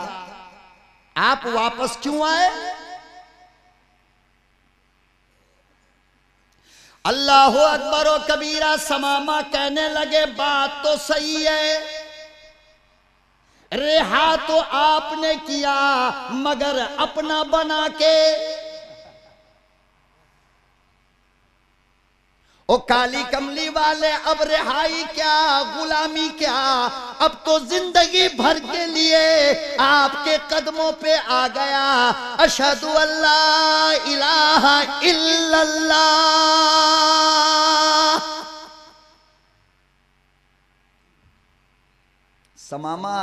आप वापस क्यों आए? अल्लाहु अकबर व कबीरा। समामा कहने लगे बात तो सही है, रिहा तो आपने किया मगर अपना बना के। ओ काली कमली वाले, अब रिहाई क्या, गुलामी क्या, अब तो जिंदगी भर के लिए आपके कदमों पे आ गया। अशहदु अल्ला इलाहा इल्लल्लाह। समामा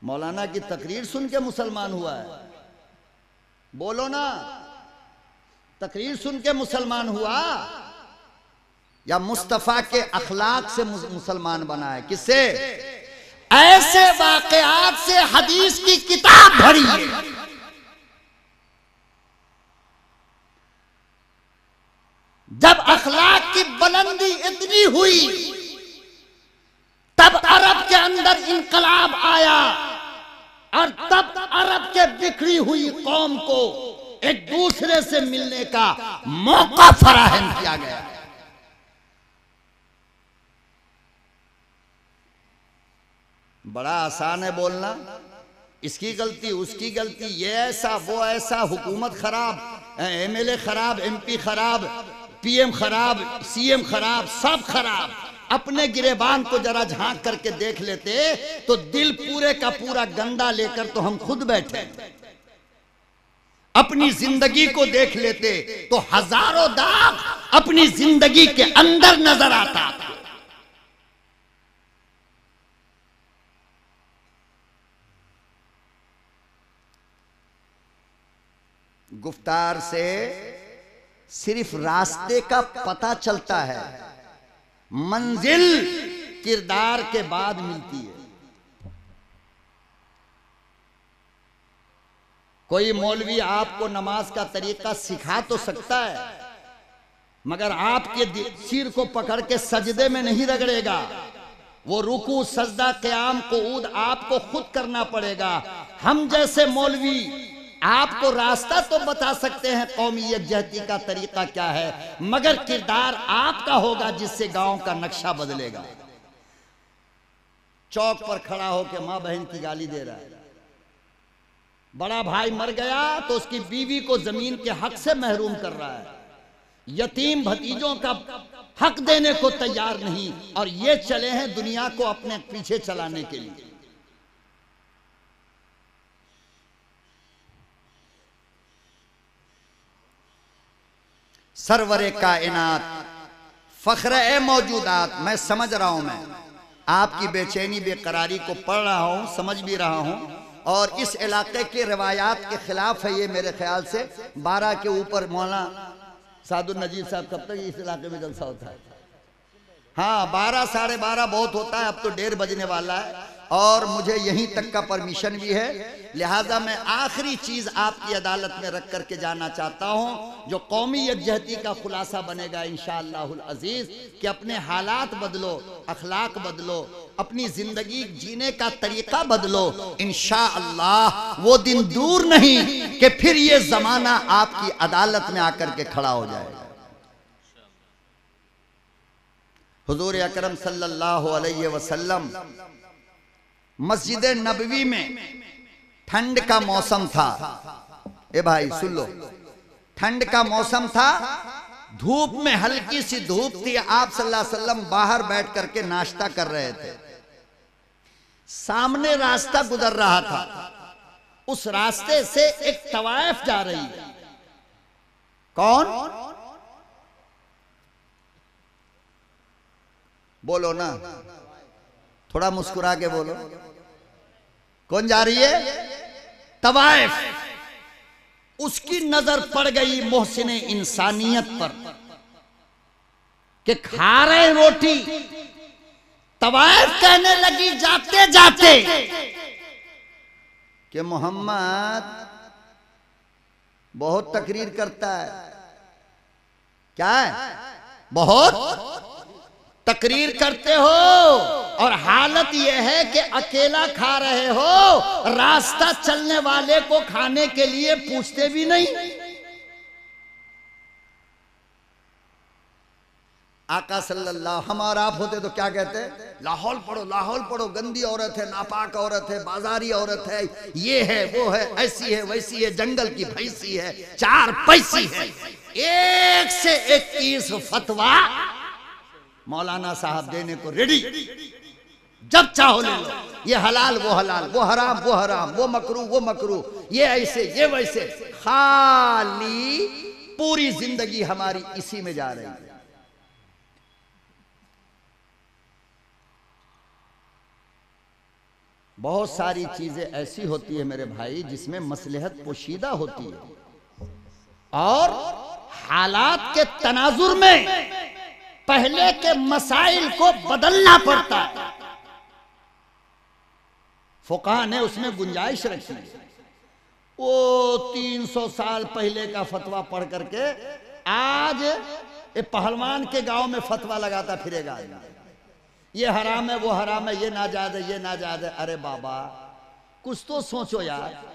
मौलाना की तकरीर सुन के मुसलमान हुआ है, बोलो ना, तकरीर सुन के मुसलमान हुआ या मुस्तफा के अखलाक से मुसलमान बना है? किससे? ऐसे वाकयात से हदीस की किताब भरी है। जब अखलाक की बुलंदी इतनी हुई, तब अरब के अंदर इनकलाब आया और तब अरब के बिखरी हुई कौम को एक दूसरे से मिलने का मौका फराहम किया गया। बड़ा आसान है बोलना, इसकी गलती, उसकी गलती, ये ऐसा, वो ऐसा, हुकूमत खराब, एमएलए खराब, एमपी खराब, पीएम खराब, सीएम खराब, सब खराब। अपने गिरेबान को जरा झांक करके देख लेते तो दिल पूरे का पूरा गंदा लेकर तो हम खुद बैठे। अपनी जिंदगी को देख लेते तो हजारों दाग अपनी जिंदगी के अंदर नजर आता। गुफ्तार से सिर्फ रास्ते का पता चलता है, मंजिल किरदार के बाद मिलती है। कोई मौलवी आपको नमाज का तरीका सिखा तो सकता है, मगर आपके सिर को पकड़ के सजदे में नहीं रगड़ेगा। वो रुकू, सजदा, क़याम, क़ुऊद आपको खुद करना पड़ेगा। हम जैसे मौलवी आपको रास्ता तो बता सकते हैं, कौमी यकजहती का तरीका क्या है, मगर किरदार आपका होगा जिससे गांव का नक्शा बदलेगा। चौक पर खड़ा होकर माँ बहन की गाली दे रहा है, बड़ा भाई मर गया तो उसकी बीवी को जमीन के हक से महरूम कर रहा है, यतीम भतीजों का हक देने को तैयार नहीं, और ये चले हैं दुनिया को अपने पीछे चलाने के लिए। सरवरे कायनात, फख्र-ए मौजूदात, मैं समझ रहा हूं, मैं आपकी बेचैनी बेकरारी को पढ़ रहा हूं, समझ भी रहा हूं, और इस इलाके के रवायात के खिलाफ है ये। मेरे ख्याल से 12 के ऊपर मौलाना सादुल नजीब साहब कब तक इस इलाके में जलसा होता है? हाँ, 12 साढ़े 12 बहुत होता है, अब तो 1:30 बजने वाला है और मुझे यहीं तक का परमिशन भी है। लिहाजा मैं आखिरी चीज आपकी अदालत में रख करके जाना चाहता हूं, जो कौमी यकजहती का खुलासा बनेगा इंशाअल्लाहुल अजीज, कि अपने हालात बदलो, अखलाक बदलो, अपनी जिंदगी जीने का तरीका बदलो। इंशाअल्लाह वो दिन दूर नहीं कि फिर ये जमाना आपकी अदालत में आकर के खड़ा हो जाएगा। हुजूर अकरम सल्लल्लाहु अलैहि वसल्लम मस्जिद नबवी में ठंड का मौसम था। ए भाई सुन लो, ठंड का मौसम था, धूप में हल्की सी धूप थी। आप सल्लल्लाहु अलैहि वसल्लम बाहर बैठ करके नाश्ता कर रहे थे। सामने रास्ता गुजर रहा था, उस रास्ते से एक तवाइफ जा रही है। कौन? बोलो ना, थोड़ा मुस्कुरा के बोलो, कौन जा रही है? तवाइफ। उसकी नजर पड़ गई मोहसिने इंसानियत पर कि खा रहे रोटी। तवाइफ कहने लगी जाते जाते कि मोहम्मद बहुत तकरीर करता है। क्या है? बहुत तकरीर करते हो, और हालत यह है कि अकेला खा रहे हो, रास्ता चलने वाले को खाने के लिए पूछते भी नहीं। आका सल्लल्लाहु, हमारा आप होते तो क्या कहते? लाहौल पढ़ो, लाहौल पढ़ो, गंदी औरत है, नापाक औरत है, बाजारी औरत है, ये है वो है, ऐसी है वैसी है, जंगल की भैंसी है, चार पैसी है। एक से 21 फतवा मौलाना साहब देने को रेडी। जब चाहो ले लो, ये हलाल वो हलाल, वो हराम वो हराम, वो मकरू वो मकरू, ये ऐसे ये वैसे। खाली पूरी जिंदगी हमारी इसी में जा रही है। बहुत सारी चीजें ऐसी होती है मेरे भाई जिसमें मसलहत पोशीदा होती है, और हालात के तनाजुर में पहले के मसाइल को बदलना पड़ता है। फुकाहा ने उसमें गुंजाइश रखी। वो 300 साल पहले का फतवा पढ़ करके आज ये पहलवान के गांव में फतवा लगाता फिरेगा, ये हराम है वो हराम है, ये नाजायज है ये नाजायज है। अरे बाबा कुछ तो सोचो यार।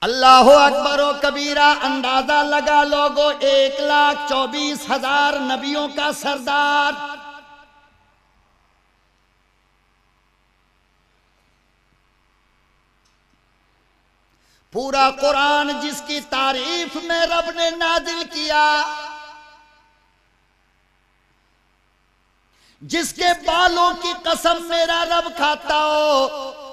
अल्लाह अकबर व कबीरा। अंदाजा लगा लोगो, 1,24,000 नबियों का सरदार, पूरा कुरान जिसकी तारीफ में रब ने नाजिल किया, जिसके बालों की कसम मेरा रब खाता हो,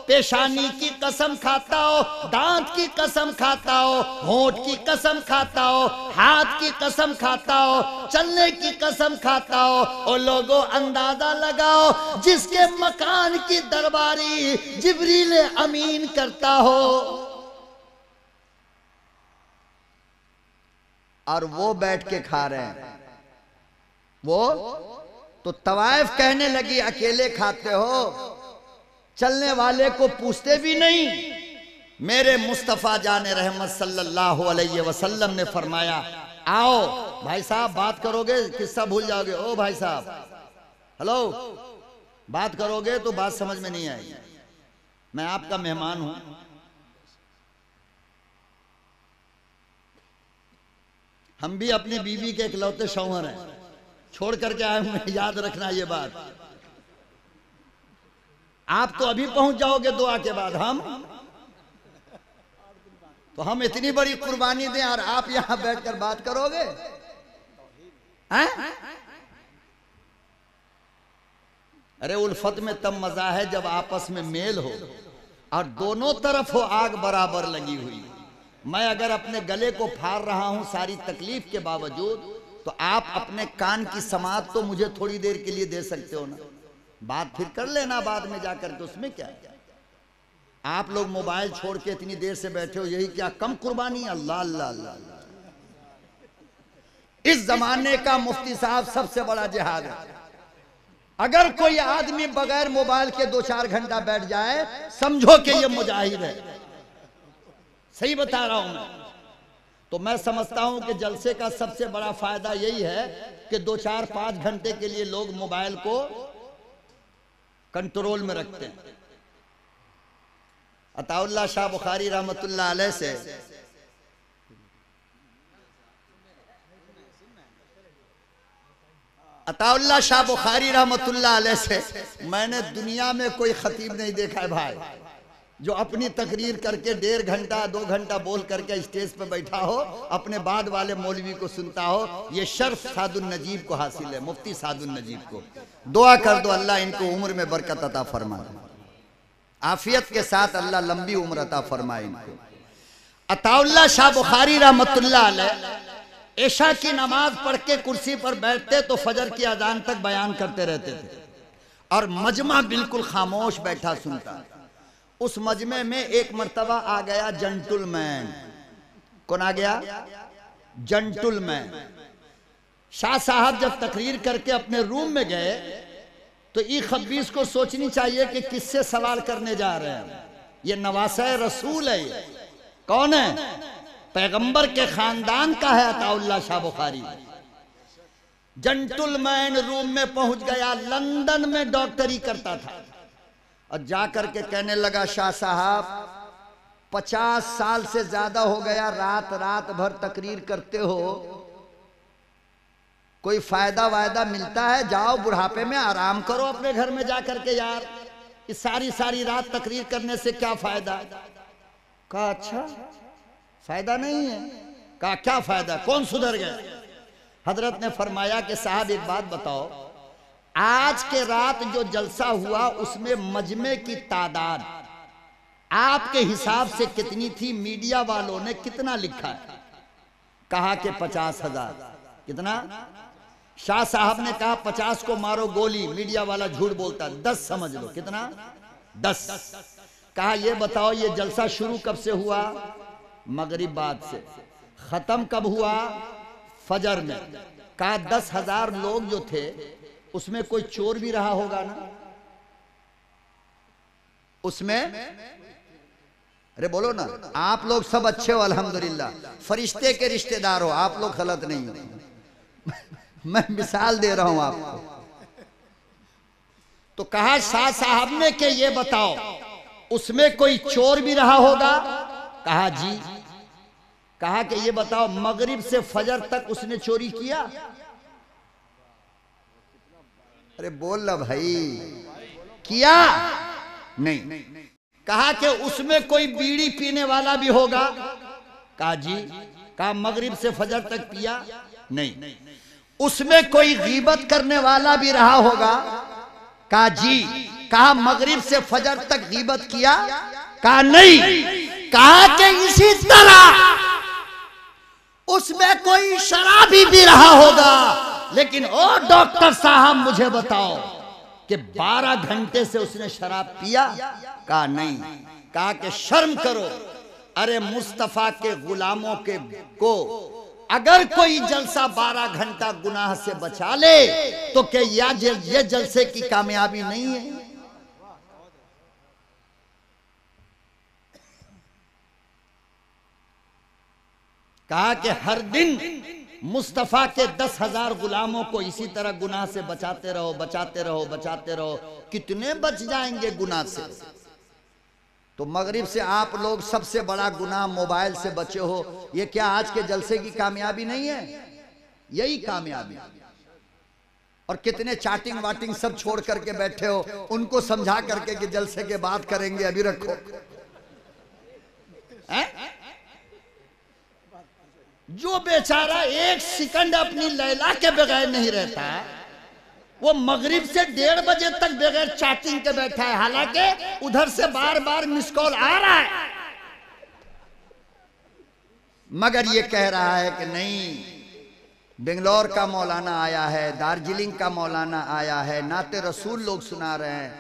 पेशानी की कसम खाता हो, दांत की कसम खाता हो, होंठ की कसम खाता हो, हाथ की कसम खाता हो, चलने की कसम खाता हो। और लोगों अंदाजा लगाओ, जिसके मकान की दरबारी जिब्रील अमीन करता हो, और वो बैठ के खा रहे हैं। वो तो तवाइफ कहने लगी अकेले खाते हो, चलने वाले को पूछते भी नहीं। मेरे मुस्तफ़ा जाने रहमत सल्लल्लाहु अलैहि वसल्लम ने फरमाया, आओ भाई साहब बात करोगे किस्सा भूल जाओगे। ओ भाई साहब हेलो, बात करोगे तो बात समझ में नहीं आएगी। मैं आपका मेहमान हूं, हम भी अपनी बीवी के इकलौते शौहर हैं, छोड़ करके आए हुए, याद रखना ये बात। आप तो अभी पहुंच जाओगे दुआ के बाद, हम इतनी बड़ी कुर्बानी दें और आप यहां बैठकर बात करोगे हैं? अरे उल्फत में तब मजा है जब आपस में मेल हो और दोनों तरफ हो आग बराबर लगी हुई। मैं अगर अपने गले को फाड़ रहा हूं सारी तकलीफ के बावजूद, तो आप अपने कान की समात तो मुझे थोड़ी देर के लिए दे सकते हो ना, बात फिर कर लेना बाद में जाकर के, उसमें क्या है। आप लोग मोबाइल छोड़ के इतनी देर से बैठे हो, यही क्या कम कुर्बानी? अल्लाह अल्लाह अल्लाह। इस जमाने का मुफ्ती साहब सबसे बड़ा जिहाद है। अगर कोई आदमी बगैर मोबाइल के 2-4 घंटा बैठ जाए, समझो कि ये मुजाहिद है। सही बता रहा हूं मैं। तो मैं समझता हूं कि जलसे का सबसे बड़ा फायदा यही है कि 2-4-5 घंटे के लिए लोग मोबाइल को कंट्रोल में रखते हैं। अताउल्लाह शाह बुखारी रहमतुल्लाह अलैह से अताउल्लाह शाह बुखारी रहमतुल्लाह अलैह से मैंने दुनिया में कोई खतीब नहीं देखा है भाई जो अपनी तकरीर करके 1.5 घंटा 2 घंटा बोल करके स्टेज पे बैठा हो, अपने बाद वाले मौलवी को सुनता हो। ये शर्फ सादुल नजीब को हासिल है, मुफ्ती सादुल नजीब को। दुआ कर दो अल्लाह इनको उम्र में बरकत अता फरमाए, आफियत के साथ अल्लाह लंबी उम्र अता फरमाए इनको। अताउल्लाह शाह बुखारी रहमतुल्लाह अलैह इशा की नमाज पढ़ के कुर्सी पर बैठते तो फजर की अजान तक बयान करते रहते थे और मजमा बिल्कुल खामोश बैठा सुनता। उस मजमे में एक मर्तबा आ गया जेंटलमैन। कौन आ गया? जेंटलमैन। शाह साहब जब तकरीर करके अपने रूम में गए तो ई खब्बीस को सोचनी चाहिए कि किससे सवाल करने जा रहे हैं। ये नवासा रसूल है। ये कौन है? पैगंबर के खानदान का है अताउल्लाह शाह बुखारी। जेंटलमैन रूम में पहुंच गया। लंदन में डॉक्टरी करता था और जाकर के कहने लगा, शाह साहब 50 साल से ज्यादा हो गया रात रात भर तकरीर करते हो, कोई फायदा वायदा मिलता है? जाओ बुढ़ापे में आराम करो अपने घर में जाकर के यार, इस सारी सारी रात तकरीर करने से क्या फायदा? कहा अच्छा फायदा नहीं है। कहा क्या फायदा, कौन सुधर गए? हजरत ने फरमाया कि साहब एक बात बताओ, आज के रात जो जलसा हुआ उसमें मजमे की तादाद आपके हिसाब से कितनी थी? मीडिया वालों ने कितना लिखा है? कहा कि 50,000। कितना? शाह साहब ने कहा 50 को मारो गोली। मीडिया वाला झूठ बोलता, 10 समझ लो। कितना? 10। कहा ये बताओ ये जलसा शुरू कब से हुआ? मगरिब बाद से। खत्म कब हुआ? फजर में। कहा 10,000 लोग जो थे उसमें कोई चोर भी रहा होगा ना? उसमें अरे बोलो ना, आप लोग सब अच्छे हो अल्हम्दुलिल्लाह, फरिश्ते के रिश्तेदार हो, आप लोग गलत नहीं हो। मैं मिसाल दे रहा हूं आपको। तो कहा शाह साहब ने कि ये बताओ उसमें कोई चोर भी रहा होगा? कहा जी। कहा कि ये बताओ मगरिब से फजर तक उसने चोरी किया? अरे बोल ला भाई, किया? नहीं। कहा कि उसमें कोई बीड़ी पीने वाला भी होगा? कहा जी। कहा मगरिब से फजर तक पिया? नहीं। उसमें कोई गीबत करने वाला भी रहा होगा? कहा जी। कहा मगरिब से फजर तक गीबत किया? कहा नहीं। कहा कि इसी तरह उसमें कोई शराबी भी रहा होगा। लेकिन ओ डॉक्टर साहब मुझे बताओ कि 12 घंटे से उसने शराब पिया? कहा नहीं। कहा कि शर्म करो, अरे मुस्तफा के गुलामों के को अगर कोई जलसा 12 घंटा गुनाह से बचा ले तो क्या ये जलसे की कामयाबी नहीं है? कहा कि हर दिन मुस्तफा के 10,000 गुलामों को इसी तरह गुनाह से बचाते रहो, बचाते रहो, बचाते रहो। कितने बच जाएंगे गुनाह से? तो मगरिब से आप लोग सबसे बड़ा गुनाह मोबाइल से बचे हो। ये क्या आज के जलसे की कामयाबी नहीं है? यही कामयाबी। और कितने चाटिंग वाटिंग सब छोड़ करके बैठे हो, उनको समझा करके कि जलसे के बाद करेंगे, अभी रखो। जो बेचारा 1 सेकंड अपनी लैला के बगैर नहीं रहता, वो मगरिब से 1:30 बजे तक बगैर चैटिंग के बैठा है, हालांकि उधर से बार बार मिस कॉल आ रहा है, मगर ये कह रहा है कि नहीं, बेंगलोर का मौलाना आया है, दार्जिलिंग का मौलाना आया है, नाते रसूल लोग सुना रहे हैं,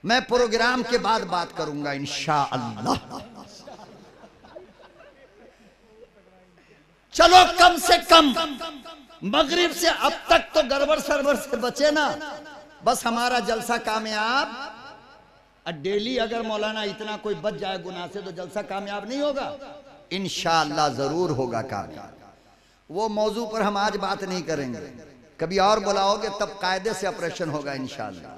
मैं प्रोग्राम के बाद बात करूंगा इंशाअल्लाह। चलो कम से कम मगरिब से अब तक तो गड़बड़ सरबर से बचे ना, बस हमारा जलसा कामयाब। डेली अगर मौलाना इतना कोई बच जाए गुनाह से तो जलसा कामयाब नहीं होगा? इंशाअल्लाह जरूर होगा कामयाब। वो मौजू पर हम आज बात नहीं करेंगे, कभी और बुलाओगे तब कायदे से ऑपरेशन होगा इंशाअल्लाह।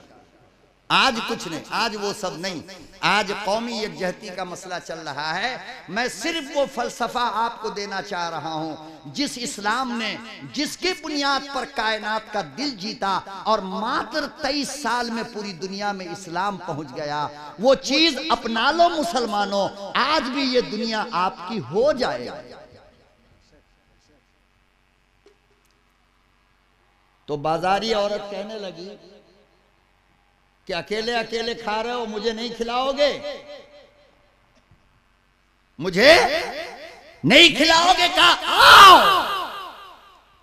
आज कुछ नहीं, आज वो सब नहीं, आज कौमी यकजहती का मसला चल रहा है। मैं सिर्फ वो फलसफा आपको देना चाह रहा हूं जिस इस्लाम ने, जिसके बुनियाद पर कायनात का दिल जीता और मात्र 23 साल में पूरी दुनिया में इस्लाम पहुंच गया। वो चीज अपना लो मुसलमानों, आज भी ये दुनिया आपकी हो जाएगा। तो बाजारी औरत कहने लगी कि अकेले अकेले खा रहे हो, मुझे नहीं खिलाओगे, मुझे नहीं खिलाओगे? का आओ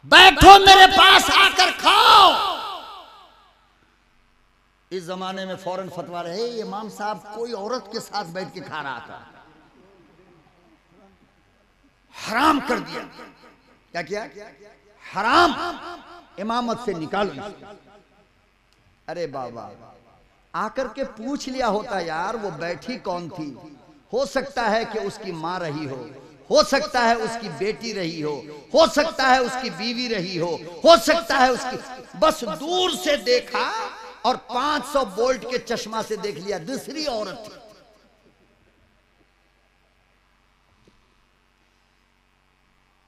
बैठो मेरे पास आकर खाओ। इस जमाने में फौरन फतवा रहे, इमाम साहब कोई औरत के साथ बैठ के खा रहा था, हराम कर दिया। क्या किया? हराम, इमामत से निकालो। अरे बाबा, आकर के पूछ लिया होता यार वो बैठी कौन थी। हो सकता है कि उसकी माँ रही हो सकता है उसकी बेटी रही हो सकता है उसकी बीवी रही हो सकता है उसकी, बस दूर से देखा और 500 वोल्ट के चश्मा से देख लिया दूसरी औरत थी।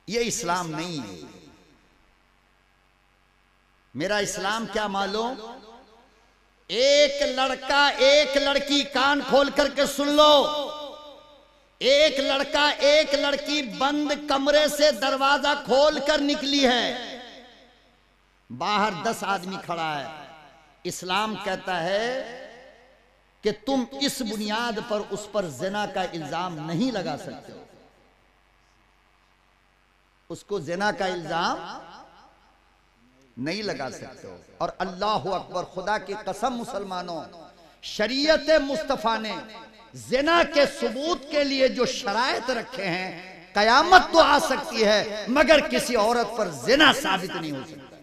ये इस्लाम नहीं है। मेरा इस्लाम क्या मालूम? एक लड़का एक लड़की, कान खोल करके सुन लो, एक लड़का एक लड़की बंद कमरे से दरवाजा खोल कर निकली है, बाहर 10 आदमी खड़ा है। इस्लाम कहता है कि तुम इस बुनियाद पर उस पर ज़िना का इल्जाम नहीं लगा सकते, उसको ज़िना का इल्जाम नहीं लगा सकते हो। और अल्लाह अकबर, खुदा की कसम मुसलमानों, शरीयत मुस्तफ़ा ने ज़िना के सबूत के लिए जो शराइत रखे हैं, कयामत तो आ सकती है मगर किसी औरत पर ज़िना साबित नहीं हो सकता।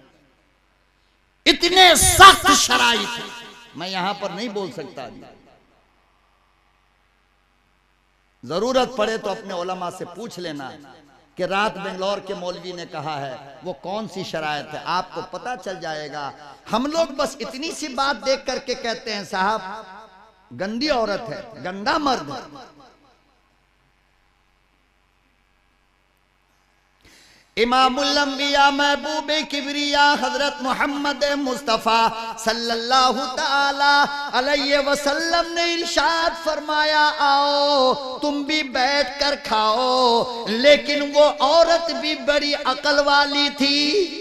इतने सख्त शराइत है, मैं यहां पर नहीं बोल सकता। जरूरत पड़े तो अपने उलमा से पूछ लेना कि रात बेंगलोर के मौलवी ने कहा है वो कौन सी शरायत है, आपको पता चल जाएगा। हम लोग बस इतनी सी बात देख करके कहते हैं साहब गंदी औरत है, गंदा मर्द है। इमामुल अंबिया महबूबे किबरिया हजरत मोहम्मद मुस्तफ़ा सल्लल्लाहु ताला अलैहि वसल्लम ने इरशाद फरमाया, आओ तुम भी बैठ कर खाओ। लेकिन वो औरत भी बड़ी अकल वाली थी।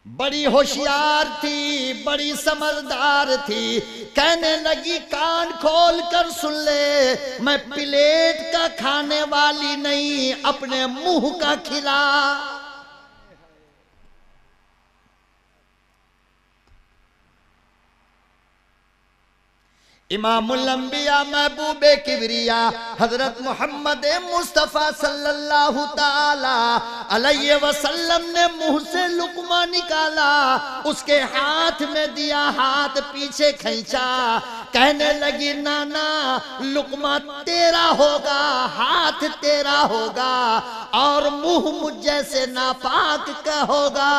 बड़ी होशियार थी, बड़ी समझदार थी। कहने लगी कान खोल कर सुन ले, मैं प्लेट का खाने वाली नहीं, अपने मुंह का खिला। इमामुल अंबिया महबूबे किबरिया हजरत मोहम्मद मुस्तफ़ा सल्लल्लाहु ताला अलैहि वसल्लम ने मुंह से लुकमा निकाला, उसके हाथ में दिया, हाथ पीछे खींचा। कहने लगी नाना लुकमा तेरा होगा, हाथ तेरा होगा और मुंह मुझ जैसे नापाक का होगा।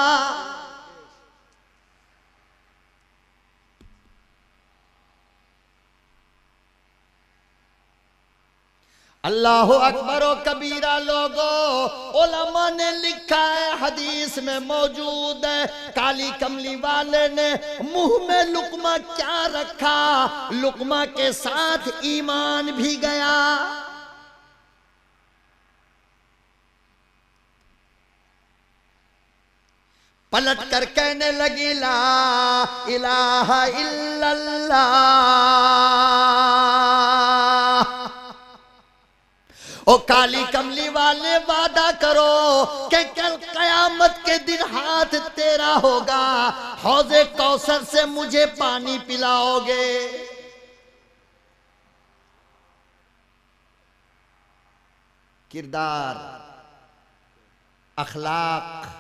अल्लाह अकबर ओ कबीरा लोगो, उलमा ने लिखा है, हदीस में मौजूद है, काली कमली वाले ने मुंह में लुकमा क्या रखा, लुकमा के साथ ईमान भी गया। पलट कर कहने लगी ला इलाहा इल्लल्लाह। ओ काली कमली वाले वादा करो कि कल कयामत के दिन हाथ तेरा होगा, हौज़े कौसर से मुझे पानी पिलाओगे। किरदार, अखलाक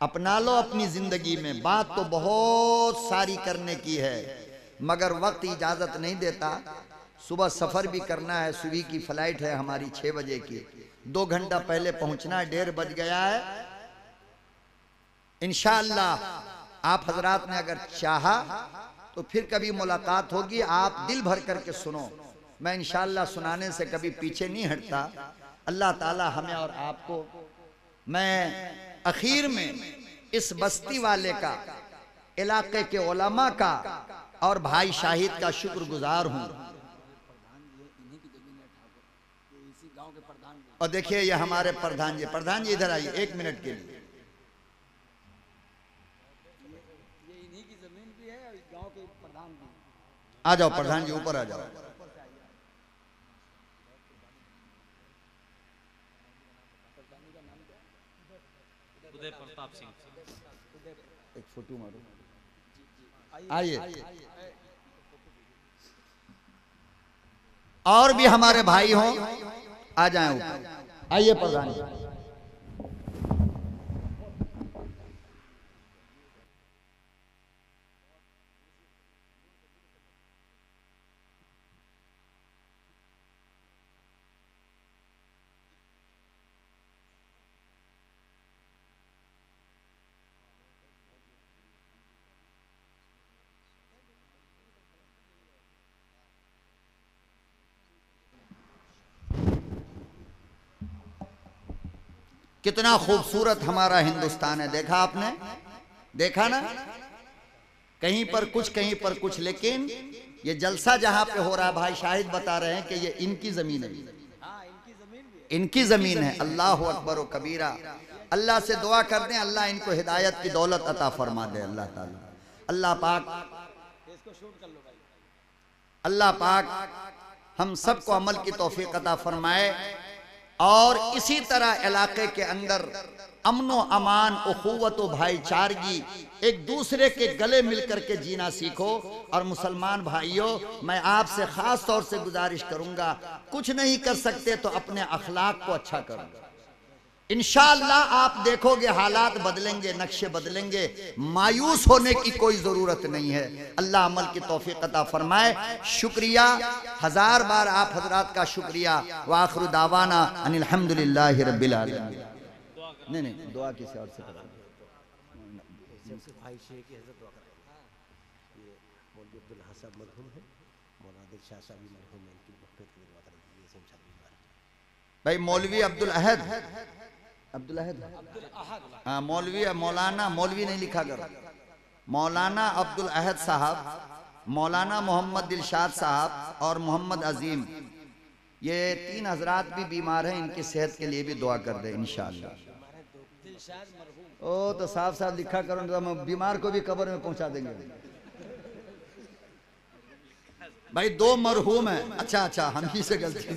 अपना लो अपनी जिंदगी में। बात तो बहुत सारी करने की है मगर वक्त इजाजत नहीं देता। सुबह सफर भी करना है, सुबह की फ्लाइट है हमारी 6 बजे की, 2 घंटा पहले पहुंचना है, 1:30 बज गया है। इंशाअल्लाह आप हजरात ने अगर चाहा तो फिर कभी मुलाकात होगी। आप दिल भर करके सुनो, मैं इंशाअल्लाह सुनाने से कभी पीछे नहीं हटता। अल्लाह ताला हमें और आपको, मैं आखिर में इस बस्ती वाले का, इलाके के उलमा का और भाई शाहिद का शुक्रगुजार हूं। और देखिए ये हमारे प्रधान जी इधर आइए 1 मिनट के लिए। आ जाओ प्रधान जी, ऊपर आ जाओ। उदय प्रताप सिंह, एक फोटो मारो, आइए। और भी हमारे भाई हों, आ जाएं ऊपर, आइए प्रधान जी। कितना खूबसूरत हमारा हिंदुस्तान है, देखा आपने, देखा ना, कहीं पर कुछ कहीं पर कुछ। लेकिन ये जलसा जहां पे हो रहा है, भाई शाहिद बता रहे हैं कि ये इनकी जमीन है, इनकी जमीन है। अल्लाह अकबर व कबीरा। अल्लाह से दुआ कर दें, अल्लाह इनको हिदायत की दौलत अता फरमा दे। अल्लाह ताला, अल्लाह पाक, अल्लाह पाक हम सबको अमल की तौफीक अता फरमाए और इसी तरह इलाके के अंदर अमनो अमान, उखुवत व भाईचारगी, एक दूसरे के गले मिलकर के जीना सीखो। और मुसलमान भाइयों, मैं आपसे खास तौर से गुजारिश करूंगा, कुछ नहीं कर सकते तो अपने अखलाक को अच्छा करो। इंशाअल्लाह आप देखोगे हालात बदलेंगे, नक्शे बदलेंगे, मायूस होने की कोई जरूरत नहीं है। अल्लाह अमल की तौफीक अता फरमाए। शुक्रिया, 1000 बार आप हजरात का शुक्रिया। व आखिर दावाना अनिल हम्दुलिल्लाहि रब्बिल आलमीन। नहीं, दुआ किसी और से करो। भाई शेख की हज़रत दुआ करें। ये मौलवी अब्दुल हसन मरहूम है, मौलाना दिलशाद साहब भी मरहूम है, इनकी मग़फ़िरत की दुआ करें। ये सब भाई मौलवी अब्दुल अहद, हाँ मौलवी, मौलाना, मौलवी नहीं लिखा कर, मौलाना अब्दुल अहद साहब, मौलाना मोहम्मद दिलशाद साहब और मोहम्मद अजीम, ये 3 हजरात भी बीमार हैं, इनकी सेहत के लिए भी दुआ कर दे इंशाअल्लाह। ओ तो साफ साफ लिखा करो, तो हम बीमार को भी कब्र में पहुंचा देंगे। भाई 2 मरहूम है। अच्छा, हम ही से गलती,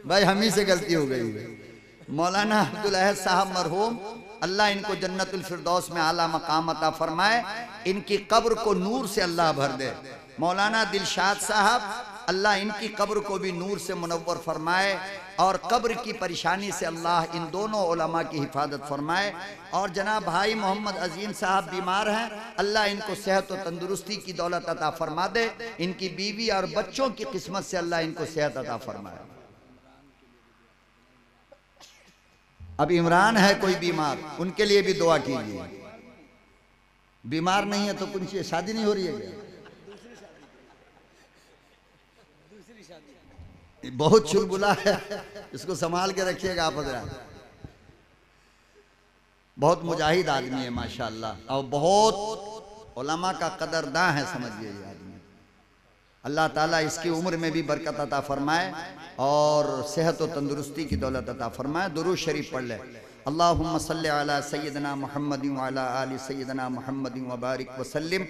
भाई हम ही से गलती हो गई। मौलाना अब्दुल अहद साहब मरहूम, अल्लाह इनको जन्नतुल फिरदौस में आला मकाम अता फरमाए, इनकी कब्र को नूर से अल्लाह भर दे। मौलाना दिलशाद साहब, अल्लाह इनकी कब्र को भी नूर से मुनव्वर फरमाए और कब्र की परेशानी से अल्लाह इन दोनों उलमा की हिफाजत फरमाए। और जनाब भाई मोहम्मद अजीम साहब बीमार हैं, अल्लाह इनको सेहत और तंदुरुस्ती की दौलत अता फरमा दे। इनकी बीवी और बच्चों की किस्मत से अल्लाह इनको सेहत अता फरमाए। अब इमरान है कोई बीमार, उनके लिए भी दुआ कीजिए। बीमार नहीं है तो कुछ शादी नहीं हो रही है क्या? बहुत चुलबुला है, इसको संभाल के रखिएगा आप हज़रात। बहुत मुजाहिद आदमी है माशाअल्लाह, और बहुत उलमा का कदरदां है, समझिए ये आदमी। अल्लाह ताला इसकी उम्र में भी बरकत अता फरमाए और सेहत और तंदुरुस्ती की दौलत अता फरमाए। दुरूद शरीफ पढ़ ले। अल्लाहुम्मा सल्लि अला सय्यिदना मुहम्मदिन व अला आलि सय्यिदना मुहम्मदिन व बारिक व सल्लिम।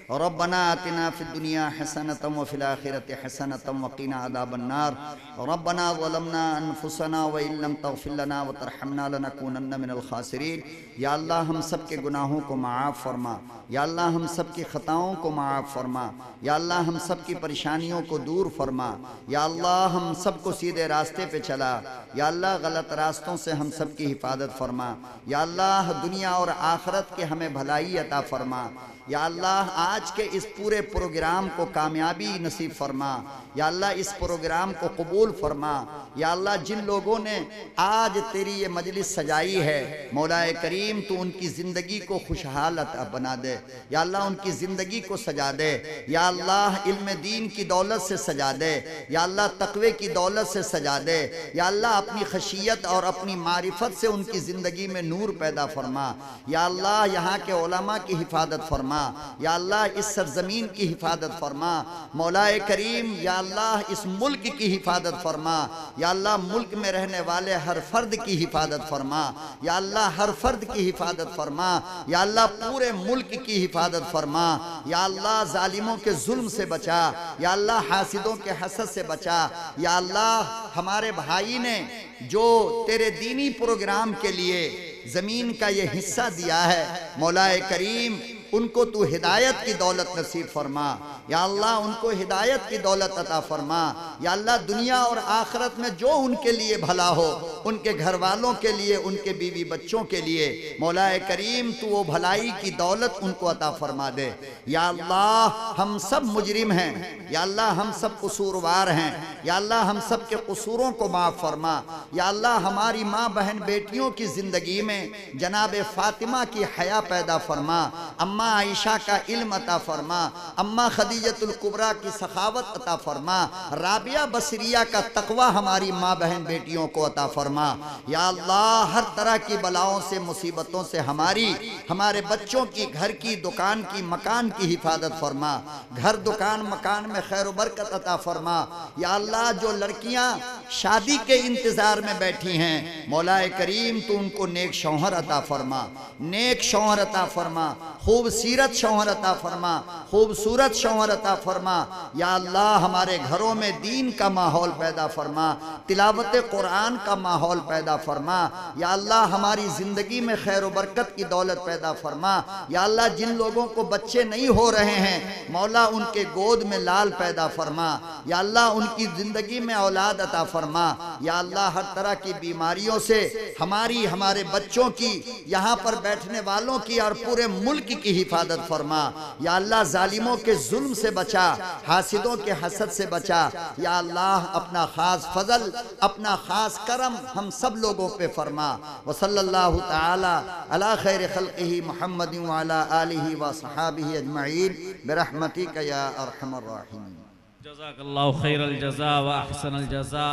रब्बना आतिना फिद दुनिया हसनतम व फिल आखिरति हसनतम व क़िना अज़ाबन्नार। रब्बना ज़लमना अनफुसना व इन लम तग़फिर लना व तरहमना लनकूनन्ना मिनल ख़ासिरीन। या अल्लाह हम सब के गुनाहों को माफ़ फरमा, या अल्लाह हम सब की ख़ताओं को माफ़ फरमा, या अल्लाह हम सब की परेशानियों को दूर फरमा, या अल्लाह हम सब को सीधे रास्ते पे चला, या अल्लाह गलत रास्तों से हम सब की हिफाजत हिफाजत फरमा। या अल्लाह दुनिया और आखिरत के हमें भलाई अता फरमा। या अल्लाह आज के इस पूरे प्रोग्राम को कामयाबी नसीब फरमा। या अल्लाह इस प्रोग्राम को कबूल फरमा। या अल्लाह जिन लोगों ने आज तेरी ये मजलिस सजाई है मौलाए करीम तू उनकी ज़िंदगी को खुशहाल बना दे। या अल्लाह उनकी ज़िंदगी को सजा दे। या अल्लाह इल्म दीन की दौलत से सजा दे। या अल्लाह तक़वे की दौलत से सजा दे। या अल्लाह अपनी खशियत और अपनी मारिफत से उनकी ज़िंदगी में नूर पैदा फरमा। या अल्लाह यहाँ के उलमा की हिफाजत फरमा। या अल्लाह इस सरजमीन की हिफाजत फरमा। मौलाए करीम या अल्लाह इस मुल्क की हिफाजत फरमा। या अल्लाह मुल्क में रहने वाले हर फर्द की हिफाजत फरमा। या अल्लाह हर फर्द की हिफाजत फरमा। या अल्लाह पूरे मुल्क की हिफाजत फरमा। या अल्लाह जालिमों के जुल्म से बचा। या अल्लाह हासिदों के हसद से बचा। या अल्लाह हमारे भाई ने जो तेरे दीनी प्रोग्राम के लिए ज़मीन का ये हिस्सा दिया है मौलाए करीम उनको तू हिदायत की दौलत नसीब फरमा। या अल्लाह उनको हिदायत की दौलत अता फरमा। या अल्लाह दुनिया और आखिरत में जो उनके लिए भला हो उनके घर वालों के लिए उनके बीवी बच्चों के लिए मौलाए करीम तू वो भलाई की दौलत उनको अता फरमा दे। या अल्लाह हम सब मुजरिम हैं। या अल्लाह हम सब कसूरवार हैं। या अल्लाह हम सब के कसूरों को माफ़ फरमा। या अल्लाह हमारी माँ बहन बेटियों की ज़िंदगी में जनाब फ़ातिमा की हया पैदा फरमा। अम्मा आयशा का इल्म अता फरमा। अम्मा खदीजतुल कुबरा की सखावत अता फरमा। राबिया बसरिया का तकवा हमारी माँ बहन बेटियों को अता फरमा। या अल्लाह हर तरह की बलाओं से मुसीबतों से हमारे बच्चों की घर की दुकान की मकान की हिफाजत फरमा। घर दुकान मकान में खैर बरकत अता फरमा। या अल्लाह जो लड़कियाँ शादी के इंतज़ार में बैठी हैं मौलाए करीम तू उनको नेक शौहर अता फरमा। नेक शौहर अता फरमा। खूबसूरत शौहर अता फरमा। खूबसूरत शौहर अता फरमा। या अल्लाह हमारे घरों में दीन का माहौल पैदा फरमा। तिलावत कुरान का माहौल पैदा फरमा। या अल्लाह हमारी ज़िंदगी में खैर बरकत की दौलत पैदा फरमा। या अल्लाह जिन लोगों को बच्चे नहीं हो रहे हैं मौला उनके गोद में लाल पैदा फरमा। या अल्लाह उनकी ज़िंदगी में औलाद अता फरमा। या अल्लाह हर तरह की बीमारियों से हमारे बच्चों की यहाँ पर बैठने वालों की और पूरे मुल्क की हिफाजत फरमा। या अल्लाह जालिमों के जुल्म से बचा। हासिदों के हसद से बचा। या अल्लाह अपना खास फजल अपना खास करम हम सब लोगों पे फरमा। व सल्लल्लाहु तआला अला खैर खल्क़िही मुहम्मदिन व अला आलिही व सहाबिही अजमईन बिरहमतिका या अरहमर राहिमीन। जज़ाकल्लाहु खैरल जज़ा व अहसनल जज़ा।